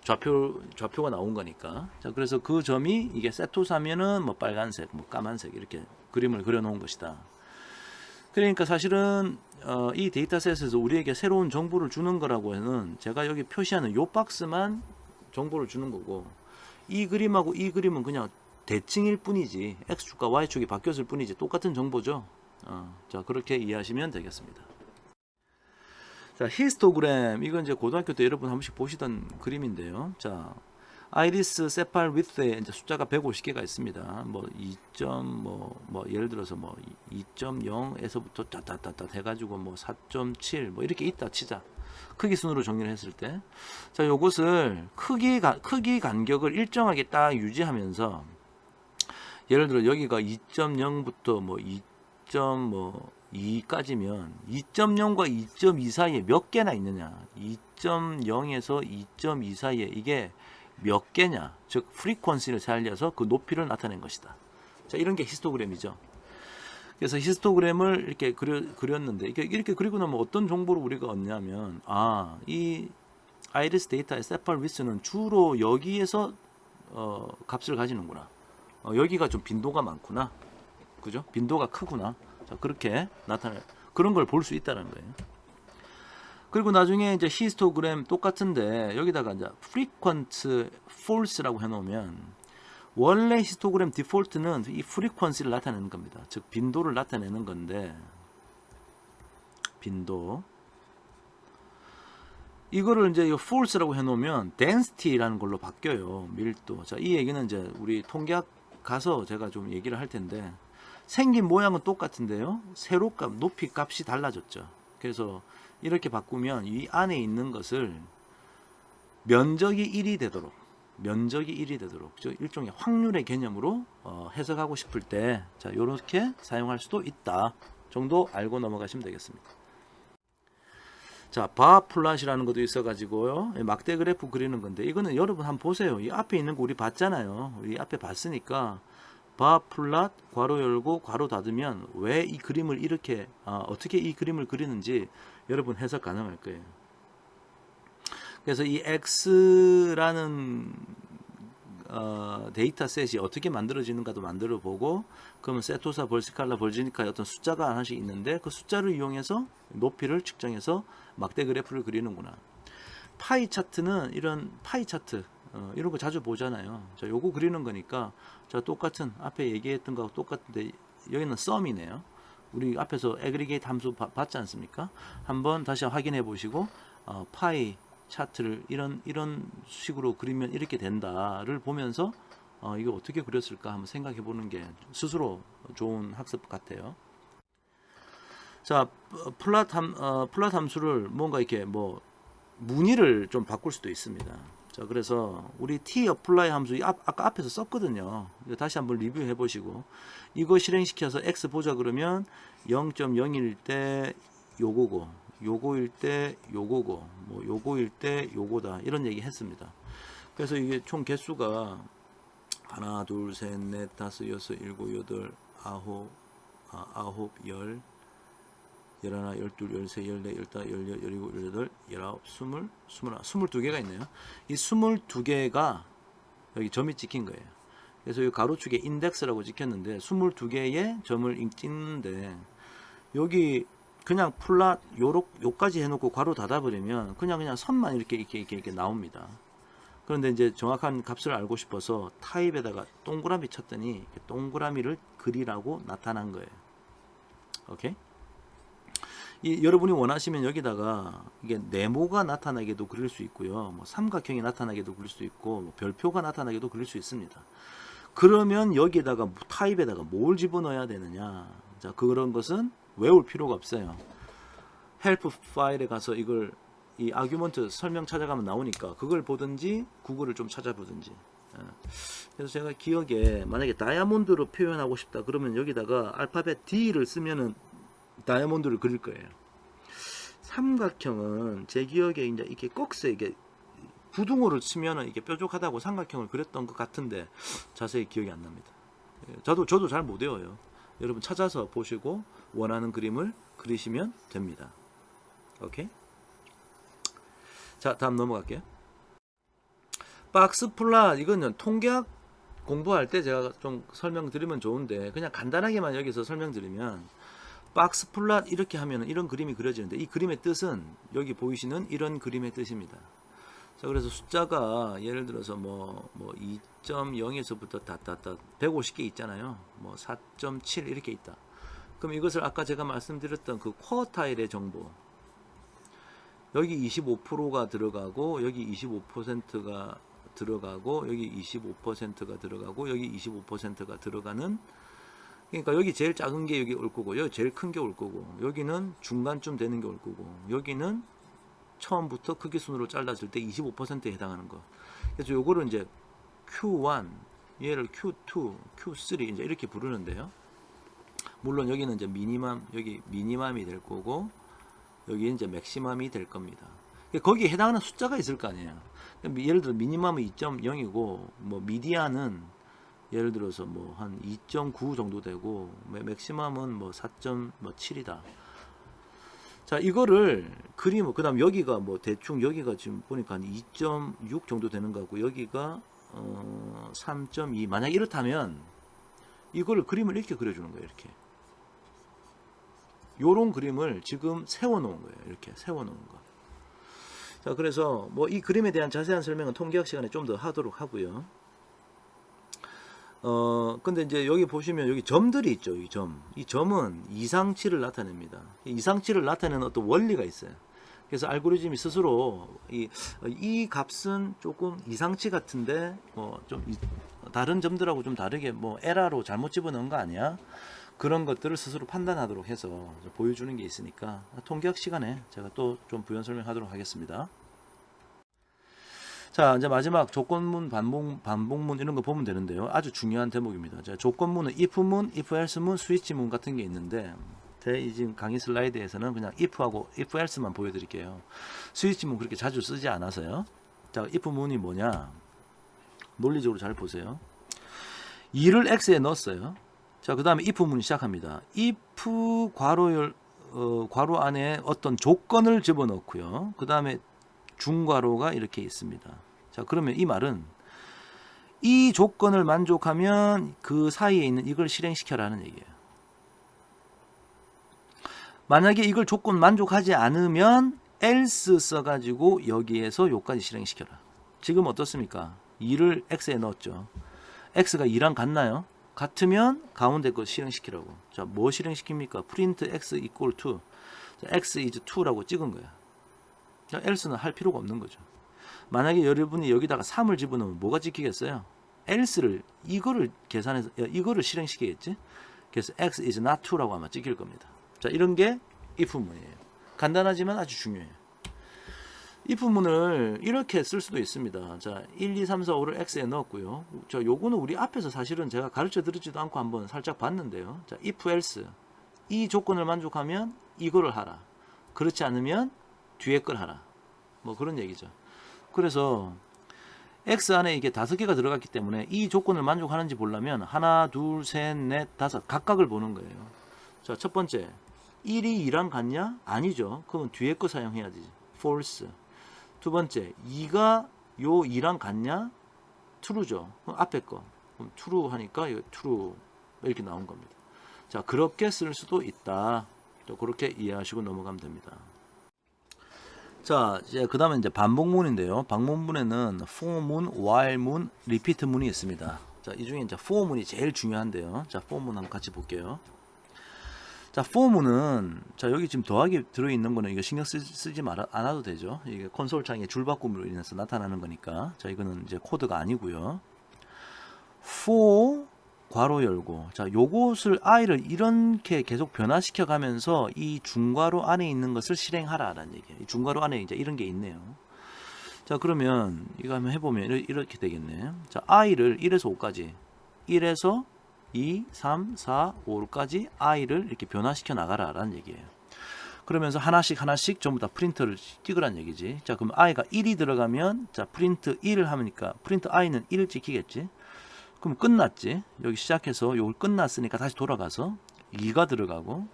좌표가 나온 거니까. 자, 그래서 그 점이 이게 세토사면은 뭐 빨간색, 뭐 까만색 이렇게 그림을 그려 놓은 것이다. 그러니까 사실은 이 데이터셋에서 우리에게 새로운 정보를 주는 거라고 하는, 제가 여기 표시하는 요 박스만 정보를 주는 거고, 이 그림하고 이 그림은 그냥 대칭일 뿐이지, X축과 Y축이 바뀌었을 뿐이지 똑같은 정보죠. 자, 그렇게 이해하시면 되겠습니다. 자, 히스토그램, 이건 이제 고등학교 때 여러분 한 번씩 보시던 그림인데요. 자, 아이리스 세팔 위드에 이제 숫자가 150개가 있습니다. 뭐 2뭐 예를 들어서 뭐 2.0에서부터 따따따따 해가지고 뭐 4.7 뭐 이렇게 있다 치자. 크기 순으로 정리를 했을 때, 자, 요것을 크기 간격을 일정하게 딱 유지하면서, 예를 들어 여기가 2.0부터 뭐 2.2까지면 2.0과 2.2 사이에 몇 개나 있느냐, 2.0에서 2.2 사이에 이게 몇 개냐, 즉 프리퀀시를 살려서 그 높이를 나타낸 것이다. 자, 이런 게 히스토그램이죠. 그래서 히스토그램을 이렇게 그렸는데, 이렇게 그리고 나면 어떤 정보를 우리가 얻냐면, 이 아이리스 데이터의 세팔 위스는 주로 여기에서 값을 가지는구나. 여기가 좀 빈도가 많구나. 그죠? 빈도가 크구나. 자, 그렇게 그런 걸 볼 수 있다는 거예요. 그리고 나중에 이제 히스토그램 똑같은데 여기다가 이제 frequent false라고 해놓으면, 원래 히스토그램 디폴트는 이 프리퀀시를 나타내는 겁니다. 즉 빈도를 나타내는 건데, 빈도 이거를 이제 이 false라고 해놓으면 density라는 걸로 바뀌어요. 밀도. 자, 이 얘기는 이제 우리 통계학 가서 제가 좀 얘기를 할 텐데, 생긴 모양은 똑같은데요, 세로값, 높이 값이 달라졌죠. 그래서 이렇게 바꾸면 이 안에 있는 것을 면적이 1이 되도록, 일종의 확률의 개념으로 해석하고 싶을 때, 자, 이렇게 사용할 수도 있다 정도 알고 넘어가시면 되겠습니다. 자, 바 플랫이라는 것도 있어가지고요, 막대 그래프 그리는 건데, 이거는 여러분 한번 보세요. 이 앞에 있는 거 우리 봤잖아요. 우리 앞에 봤으니까 바 플랫 괄호 열고 괄호 닫으면 왜 이 그림을 이렇게 어떻게 이 그림을 그리는지 여러분 해석 가능할 거예요. 그래서 이 X라는 데이터셋이 어떻게 만들어지는가도 만들어 보고, 그러면 세토사, 벌시칼라, 벌지니카의 어떤 숫자가 하나씩 있는데 그 숫자를 이용해서 높이를 측정해서 막대 그래프를 그리는구나. 파이 차트는 이런 파이 차트 이런 거 자주 보잖아요. 자, 요거 그리는 거니까, 자, 똑같은 앞에 얘기했던 거하고 똑같은데 여기는 썸이네요. 우리 앞에서 애그리게이트 함수 봤지 않습니까? 한번 다시 확인해 보시고 파이 차트를 이런 식으로 그리면 이렇게 된다를 보면서 이거 어떻게 그렸을까 한번 생각해 보는 게 스스로 좋은 학습 같아요. 자, 플랫 함수를 뭔가 이렇게 뭐 무늬를 좀 바꿀 수도 있습니다. 자, 그래서 우리 t apply 함수 아까 앞에서 썼거든요. 다시 한번 리뷰해 보시고, 이거 실행시켜서 x 보자 그러면 0.0일 때 요거고, 요거일 때 요거고 뭐 요거일 때 요거다 이런 얘기 했습니다. 그래서 이게 총 개수가 하나, 둘, 셋, 넷, 다섯, 여섯, 일곱, 여덟, 아홉, 열, 열하나, 열둘, 열세, 열네, 열다섯, 열여, 열일곱, 열여덟, 열아홉, 스물, 스물하나, 22개가 있네요. 이 22개가 여기 점이 찍힌 거예요. 그래서 이 가로축에 인덱스라고 찍혔는데 22개의 점을 찍는데 여기 그냥 플랫 요까지 해놓고 괄호 닫아버리면 그냥 선만 이렇게 나옵니다. 그런데 이제 정확한 값을 알고 싶어서 타입에다가 동그라미 쳤더니 동그라미를 그리라고 나타난 거예요. 오케이? 여러분이 원하시면 여기다가 이게 네모가 나타나게도 그릴 수 있고요. 뭐 삼각형이 나타나게도 그릴 수 있고 뭐 별표가 나타나게도 그릴 수 있습니다. 그러면 여기에다가 타입에다가 뭘 집어넣어야 되느냐? 자, 그런 것은 외울 필요가 없어요. 헬프 파일에 가서 이걸 이 아규먼트 설명 찾아가면 나오니까 그걸 보든지 구글을 좀 찾아보든지. 그래서 제가 기억에 만약에 다이아몬드로 표현하고 싶다 그러면 여기다가 알파벳 D를 쓰면은 다이아몬드를 그릴 거예요. 삼각형은 제 기억에 이제 이렇게 꺽쇠 이게 부등호를 치면은 이게 뾰족하다고 삼각형을 그렸던 것 같은데 자세히 기억이 안 납니다. 저도 잘 못 외워요. 여러분 찾아서 보시고 원하는 그림을 그리시면 됩니다. 오케이? 자, 다음 넘어갈게요. 박스 플랫 이거는 통계학 공부할 때 제가 좀 설명드리면 좋은데 그냥 간단하게만 여기서 설명드리면 박스 플랫 이렇게 하면 이런 그림이 그려지는데 이 그림의 뜻은 여기 보이시는 이런 그림의 뜻입니다. 자, 그래서 숫자가 예를 들어서 뭐 2.0에서부터 150개 있잖아요. 뭐 4.7 이렇게 있다. 그럼 이것을 아까 제가 말씀드렸던 그 쿼타일의 정보 여기 25%가 들어가고 여기 25%가 들어가고 여기 25%가 들어가고 여기 25%가 들어가는 그러니까 여기 제일 작은 게 여기 올 거고 여기 제일 큰 게 올 거고 여기는 중간쯤 되는 게 올 거고 여기는 처음부터 크기 순으로 잘랐을 때 25%에 해당하는 거. 그래서 요거를 이제 Q1 얘를 Q2, Q3 이제 이렇게 부르는데요. 물론 여기는 이제 여기 미니멈이 될 거고 여기 이제 맥시멈이 될 겁니다. 거기에 해당하는 숫자가 있을 거 아니에요. 예를 들어 미니멈은 2.0이고 뭐 미디안은 예를 들어서 뭐 한 2.9 정도 되고 맥시멈은 뭐 4.7이다. 자, 이거를 그림 그다음 여기가 뭐 대충 여기가 지금 보니까 한 2.6 정도 되는 거 같고 여기가 3.2 만약 이렇다면 이거를 그림을 이렇게 그려주는 거예요. 이렇게 요런 그림을 지금 세워놓은 거예요. 이렇게 세워놓은 거. 자, 그래서 뭐 이 그림에 대한 자세한 설명은 통계학 시간에 좀 더 하도록 하고요. 근데 이제 여기 보시면 여기 점들이 있죠. 이 점은 이상치를 나타냅니다. 이상치를 나타내는 어떤 원리가 있어요. 그래서 알고리즘이 스스로 이 값은 조금 이상치 같은데 좀 다른 점들하고 좀 다르게 뭐 에러로 잘못 집어넣은 거 아니야? 그런 것들을 스스로 판단하도록 해서 보여주는 게 있으니까 통계학 시간에 제가 또 좀 부연 설명하도록 하겠습니다. 자, 이제 마지막 조건문, 반복문 이런 거 보면 되는데요. 아주 중요한 대목입니다. 자, 조건문은 if문, ifelse문, 스위치문 같은 게 있는데 지금 강의 슬라이드에서는 그냥 if하고 ifelse만 보여드릴게요. 스위치문 그렇게 자주 쓰지 않아서요. 자, if문이 뭐냐? 논리적으로 잘 보세요. 2를 x에 넣었어요. 자, 그 다음에 if문이 시작합니다. if 괄호 안에 어떤 조건을 집어넣고요. 그 다음에 중괄호가 이렇게 있습니다. 자, 그러면 이 말은 이 조건을 만족하면 그 사이에 있는 이걸 실행시켜라는 얘기예요. 만약에 이걸 조건 만족하지 않으면 else 써가지고 여기에서 요까지 실행시켜라. 지금 어떻습니까? 2를 x에 넣었죠. x가 2랑 같나요? 같으면 가운데 거 실행시키라고. 자, 뭐 실행시킵니까? print x equal to x is 2라고 찍은 거야. 자, else는 할 필요가 없는 거죠. 만약에 여러분이 여기다가 3을 집어넣으면 뭐가 찍히겠어요? else를 이거를 계산해서 이거를 실행시키겠지. 그래서 x is not 2라고 아마 찍힐 겁니다. 자, 이런 게 if문이에요. 간단하지만 아주 중요해요. if문을 이렇게 쓸 수도 있습니다. 자, 1, 2, 3, 4, 5를 x에 넣었고요. 자, 요거는 우리 앞에서 사실은 제가 가르쳐 드리지도 않고 한번 살짝 봤는데요. 자, if else 이 조건을 만족하면 이거를 하라. 그렇지 않으면 뒤에 걸 하라. 뭐 그런 얘기죠. 그래서 X 안에 이게 5개가 들어갔기 때문에 이 조건을 만족하는지 보려면 하나, 둘, 셋, 넷, 다섯 각각을 보는 거예요. 자, 첫 번째 1이 2랑 같냐? 아니죠. 그러면 뒤에 거 사용해야지. false. 두 번째 2가 요 2랑 같냐? true죠. 그럼 앞에 거. 그럼 true 하니까 이거 true 이렇게 나온 겁니다. 자, 그렇게 쓸 수도 있다. 또 그렇게 이해하시고 넘어가면 됩니다. 자, 이제 그 다음에 이제 반복문인데요. 반복문에는 for문, while문, repeat문이 있습니다. 자, 이 중에 이제 for문이 제일 중요한데요. 자, for문 한번 같이 볼게요. 자, for문은 자, 여기 지금 더하기 들어있는 거는 이거 신경 쓰지 않아도 되죠. 이게 콘솔 창에 줄바꿈으로 인해서 나타나는 거니까. 자, 이거는 이제 코드가 아니고요. for 괄호 열고, 자, 요것을 i를 이렇게 계속 변화시켜 가면서 이 중괄호 안에 있는 것을 실행하라라는 얘기예요. 이 중괄호 안에 이제 이런 게 있네요. 자, 그러면 이거 한번 해보면 이렇게 되겠네. 자, i를 1에서 5까지 1에서 2, 3, 4, 5까지 i를 이렇게 변화시켜 나가라라는 얘기예요. 그러면서 하나씩 전부 다 프린트를 찍으라는 얘기지. 자, 그럼 i가 1이 들어가면 자, 프린트 1을 하니까 프린트 i는 1을 찍히겠지. 그럼 끝났지. 여기 시작해서 요걸 끝났으니까 다시 돌아가서 2가 들어가고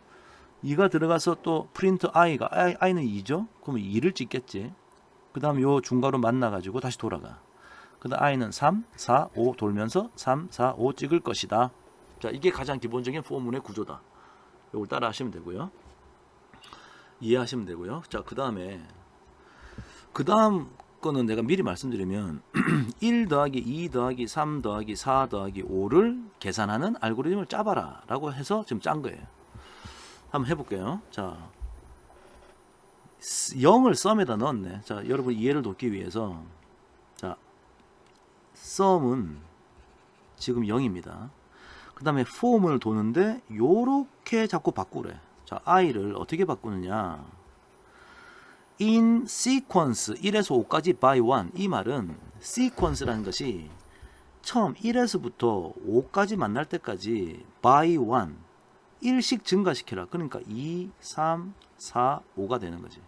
2가 들어가서 또 프린트 i가 i는 2죠. 그러면 2를 찍겠지. 그 다음에 요 중괄호 만나가지고 다시 돌아가. 그 다음 i는 3, 4, 5 돌면서 3, 4, 5 찍을 것이다. 자, 이게 가장 기본적인 for문의 구조다. 요걸 따라 하시면 되고요. 이해하시면 되고요. 자, 그 다음에 그 다음 거는 내가 미리 말씀드리면 1 더하기 2 더하기 3 더하기 4 더하기 5를 계산하는 알고리즘을 짜봐라 라고 해서 지금 짠 거예요. 한번 해볼게요. 자, 0을 썸에다 넣었네. 자, 여러분 이해를 돕기 위해서 자, 썸은 지금 0입니다. 그 다음에 form을 도는데 요렇게 자꾸 바꾸래. 자, i를 어떻게 바꾸느냐. in sequence 1에서 5까지 by 1. 이 말은 sequence라는 것이 처음 1에서부터 5까지 만날 때까지 by 1 1씩 증가시켜라. 그러니까 2, 3, 4, 5가 되는 거지.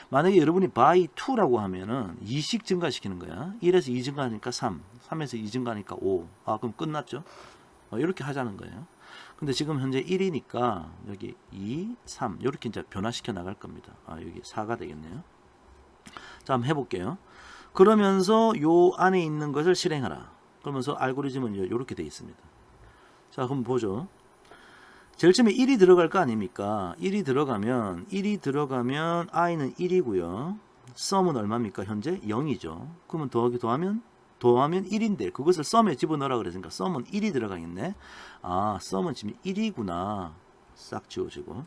만약에 여러분이 by 2라고 하면은 2씩 증가시키는 거야. 1에서 2 증가하니까 3, 3에서 2 증가하니까 5. 아, 그럼 끝났죠. 이렇게 하자는 거예요. 근데 지금 현재 1이니까 여기 2, 3 이렇게 이제 변화시켜 나갈 겁니다. 아, 여기 4가 되겠네요. 자, 한번 해볼게요. 그러면서 요 안에 있는 것을 실행하라. 그러면서 알고리즘은 이렇게 되어 있습니다. 자, 그럼 보죠. 제일 처음에 1이 들어갈 거 아닙니까? 1이 들어가면 i는 1이고요. 썸은 얼마입니까? 현재 0이죠. 그러면 더하면 1인데 그것을 썸에 집어넣으라 그랬으니까 썸은 1이 들어가겠네. 아, 썸은 지금 1이구나. 싹 지워지고.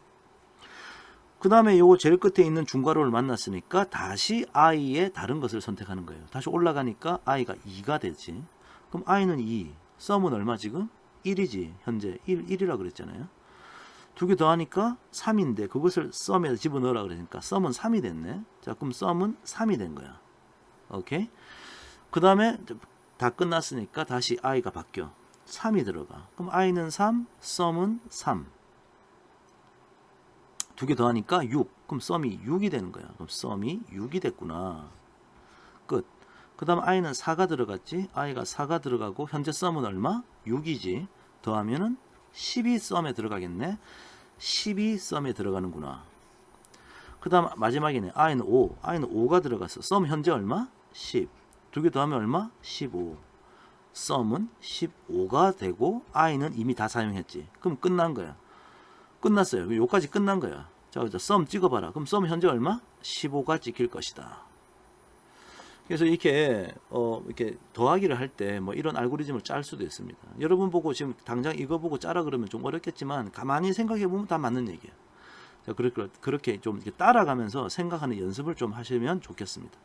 그 다음에 요거 제일 끝에 있는 중괄호를 만났으니까 다시 i의 다른 것을 선택하는 거예요. 다시 올라가니까 i가 2가 되지. 그럼 i는 2. 썸은 얼마 지금? 1이지. 현재 1이라 그랬잖아요. 두 개 더하니까 3인데 그것을 썸에 집어넣으라 그러니까 썸은 3이 됐네. 자, 그럼 썸은 3이 된 거야. 오케이? 그 다음에 다 끝났으니까 다시 i가 바뀌어. 3이 들어가. 그럼 i는 3, 썸은 3. 두 개 더하니까 6. 그럼 썸이 6이 되는 거야. 그럼 썸이 6이 됐구나. 끝. 그 다음 i는 4가 들어갔지. i가 4가 들어가고 현재 썸은 얼마? 6이지. 더하면은 10이 썸에 들어가겠네. 10이 썸에 들어가는구나. 그 다음 마지막에는 i는 5. i는 5가 들어갔어. 썸 현재 얼마? 10. 두 개 더하면 얼마? 15. 썸은 15가 되고 i는 이미 다 사용했지. 그럼 끝난 거야. 끝났어요. 여기까지 끝난 거야. 자, 썸 찍어봐라. 그럼 썸 현재 얼마? 15가 찍힐 것이다. 그래서 이렇게 더하기를 할 때 뭐 이런 알고리즘을 짤 수도 있습니다. 여러분 보고 지금 당장 이거 보고 짜라 그러면 좀 어렵겠지만 가만히 생각해 보면 다 맞는 얘기예요. 자, 그렇게 좀 이렇게 따라가면서 생각하는 연습을 좀 하시면 좋겠습니다.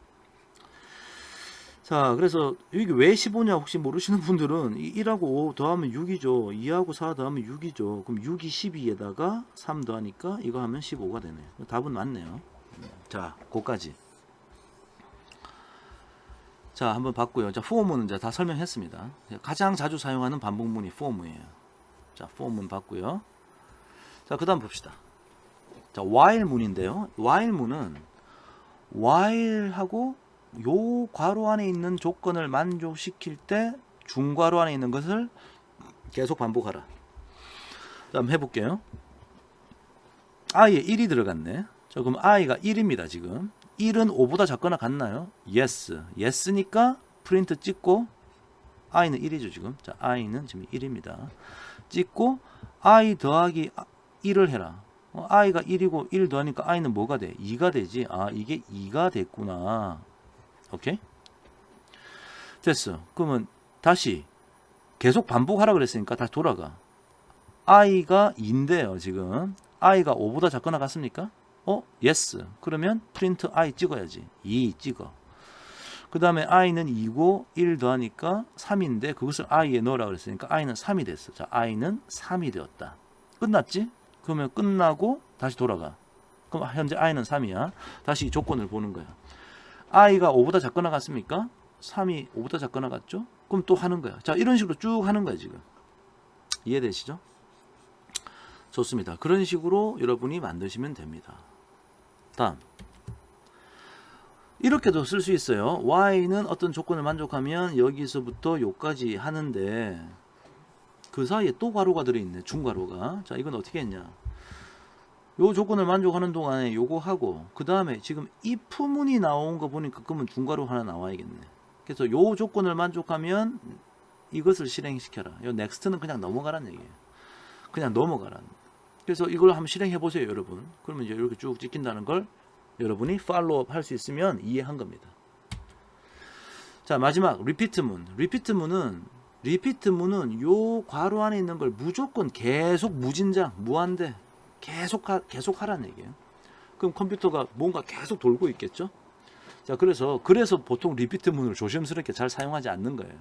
자, 그래서 이게 왜 15냐 혹시 모르시는 분들은 1하고 5 더하면 6이죠. 2하고 4 더하면 6이죠. 그럼 6이 12에다가 3 더하니까 이거 하면 15가 되네요. 답은 맞네요. 자, 그거까지. 자, 한번 봤고요. 자, for문은 이제 다 설명했습니다. 가장 자주 사용하는 반복문이 form이에요. 자, form문 봤고요. 자, 그 다음 봅시다. 자, while문인데요. while문은 while하고 요 괄호 안에 있는 조건을 만족시킬 때 중괄호 안에 있는 것을 계속 반복하라. 자, 한번 해볼게요. i에 1이 들어갔네. 자, 그럼 i가 1입니다. 지금 1은 5보다 작거나 같나요? yes. yes니까 프린트 찍고 i는 1이죠 지금. 자, i는 지금 1입니다. 찍고 i 더하기 1을 해라. i가 1이고 1 더하니까 i는 뭐가 돼? 2가 되지. 아, 이게 2가 됐구나. 오케이? 됐어. 그러면 다시 계속 반복하라 그랬으니까 다시 돌아가. i가 2인데요 지금. i가 5보다 작거나 같습니까? yes. 그러면 프린트 i 찍어야지. 2 찍어. 그 다음에 i는 2고 1 더하니까 3인데 그것을 i에 넣으라 그랬으니까 i는 3이 됐어. 자, i는 3이 되었다. 끝났지? 그러면 끝나고 다시 돌아가. 그럼 현재 i는 3이야. 다시 조건을 보는 거야. i가 5보다 작거나 같습니까? 3이 5보다 작거나 같죠? 그럼 또 하는 거야. 자, 이런 식으로 쭉 하는 거야 지금. 이해되시죠? 좋습니다. 그런 식으로 여러분이 만드시면 됩니다. 다음, 이렇게도 쓸 수 있어요. y는 어떤 조건을 만족하면 여기서부터 요까지 하는데 그 사이에 또 괄호가 들어있네. 중괄호가. 자, 이건 어떻게 했냐. 요 조건을 만족하는 동안에 요거 하고 그 다음에 지금 if문이 나온 거 보니까 그러면 중괄호 하나 나와야겠네. 그래서 요 조건을 만족하면 이것을 실행시켜라. 요 next는 그냥 넘어가라는 얘기예요. 그냥 넘어가라는. 그래서 이걸 한번 실행해 보세요, 여러분. 그러면 이제 이렇게 쭉 찍힌다는 걸 여러분이 팔로우업 할 수 있으면 이해한 겁니다. 자, 마지막 repeat문. repeat문은 요 괄호 안에 있는 걸 무조건 계속 무진장, 무한대 계속 하라는 얘기예요. 그럼 컴퓨터가 뭔가 계속 돌고 있겠죠? 자, 그래서 보통 repeat문을 조심스럽게 잘 사용하지 않는 거예요.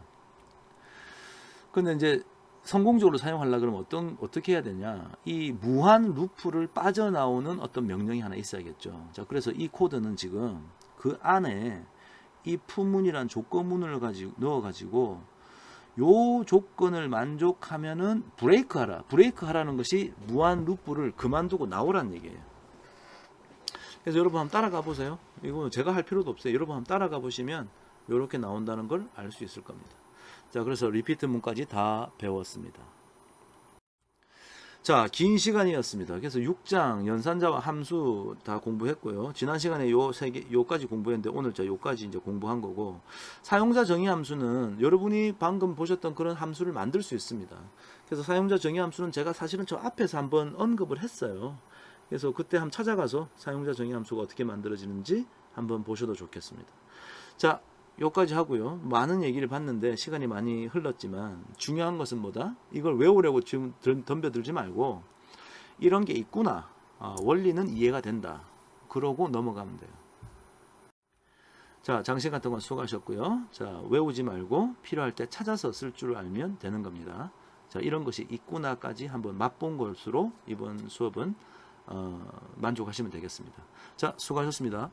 근데 이제 성공적으로 사용하려고 그러면 어떻게 해야 되냐. 이 무한 루프를 빠져나오는 어떤 명령이 하나 있어야겠죠. 자, 그래서 이 코드는 지금 그 안에 if문이란 조건문을 넣어가지고 요 조건을 만족하면은 브레이크 하라는 것이 무한 루프를 그만두고 나오라는 얘기예요. 그래서 여러분 한번 따라가 보세요. 이거 제가 할 필요도 없어요. 여러분 한번 따라가 보시면 이렇게 나온다는 걸 알 수 있을 겁니다. 자, 그래서 리피트문까지 다 배웠습니다. 자, 긴 시간이었습니다. 그래서 6장 연산자와 함수 다 공부했고요. 지난 시간에 요까지 공부했는데 오늘 요까지 이제 공부한 거고, 사용자 정의 함수는 여러분이 방금 보셨던 그런 함수를 만들 수 있습니다. 그래서 사용자 정의 함수는 제가 사실은 저 앞에서 한번 언급을 했어요. 그래서 그때 한번 찾아가서 사용자 정의 함수가 어떻게 만들어지는지 한번 보셔도 좋겠습니다. 자, 여기까지 하고요. 많은 얘기를 봤는데 시간이 많이 흘렀지만 중요한 것은 뭐다? 이걸 외우려고 지금 덤벼들지 말고 이런 게 있구나. 원리는 이해가 된다. 그러고 넘어가면 돼요. 자, 장시간 동안 수고하셨고요. 자, 외우지 말고 필요할 때 찾아서 쓸 줄 알면 되는 겁니다. 자, 이런 것이 있구나까지 한번 맛본 것으로 이번 수업은 만족하시면 되겠습니다. 자, 수고하셨습니다.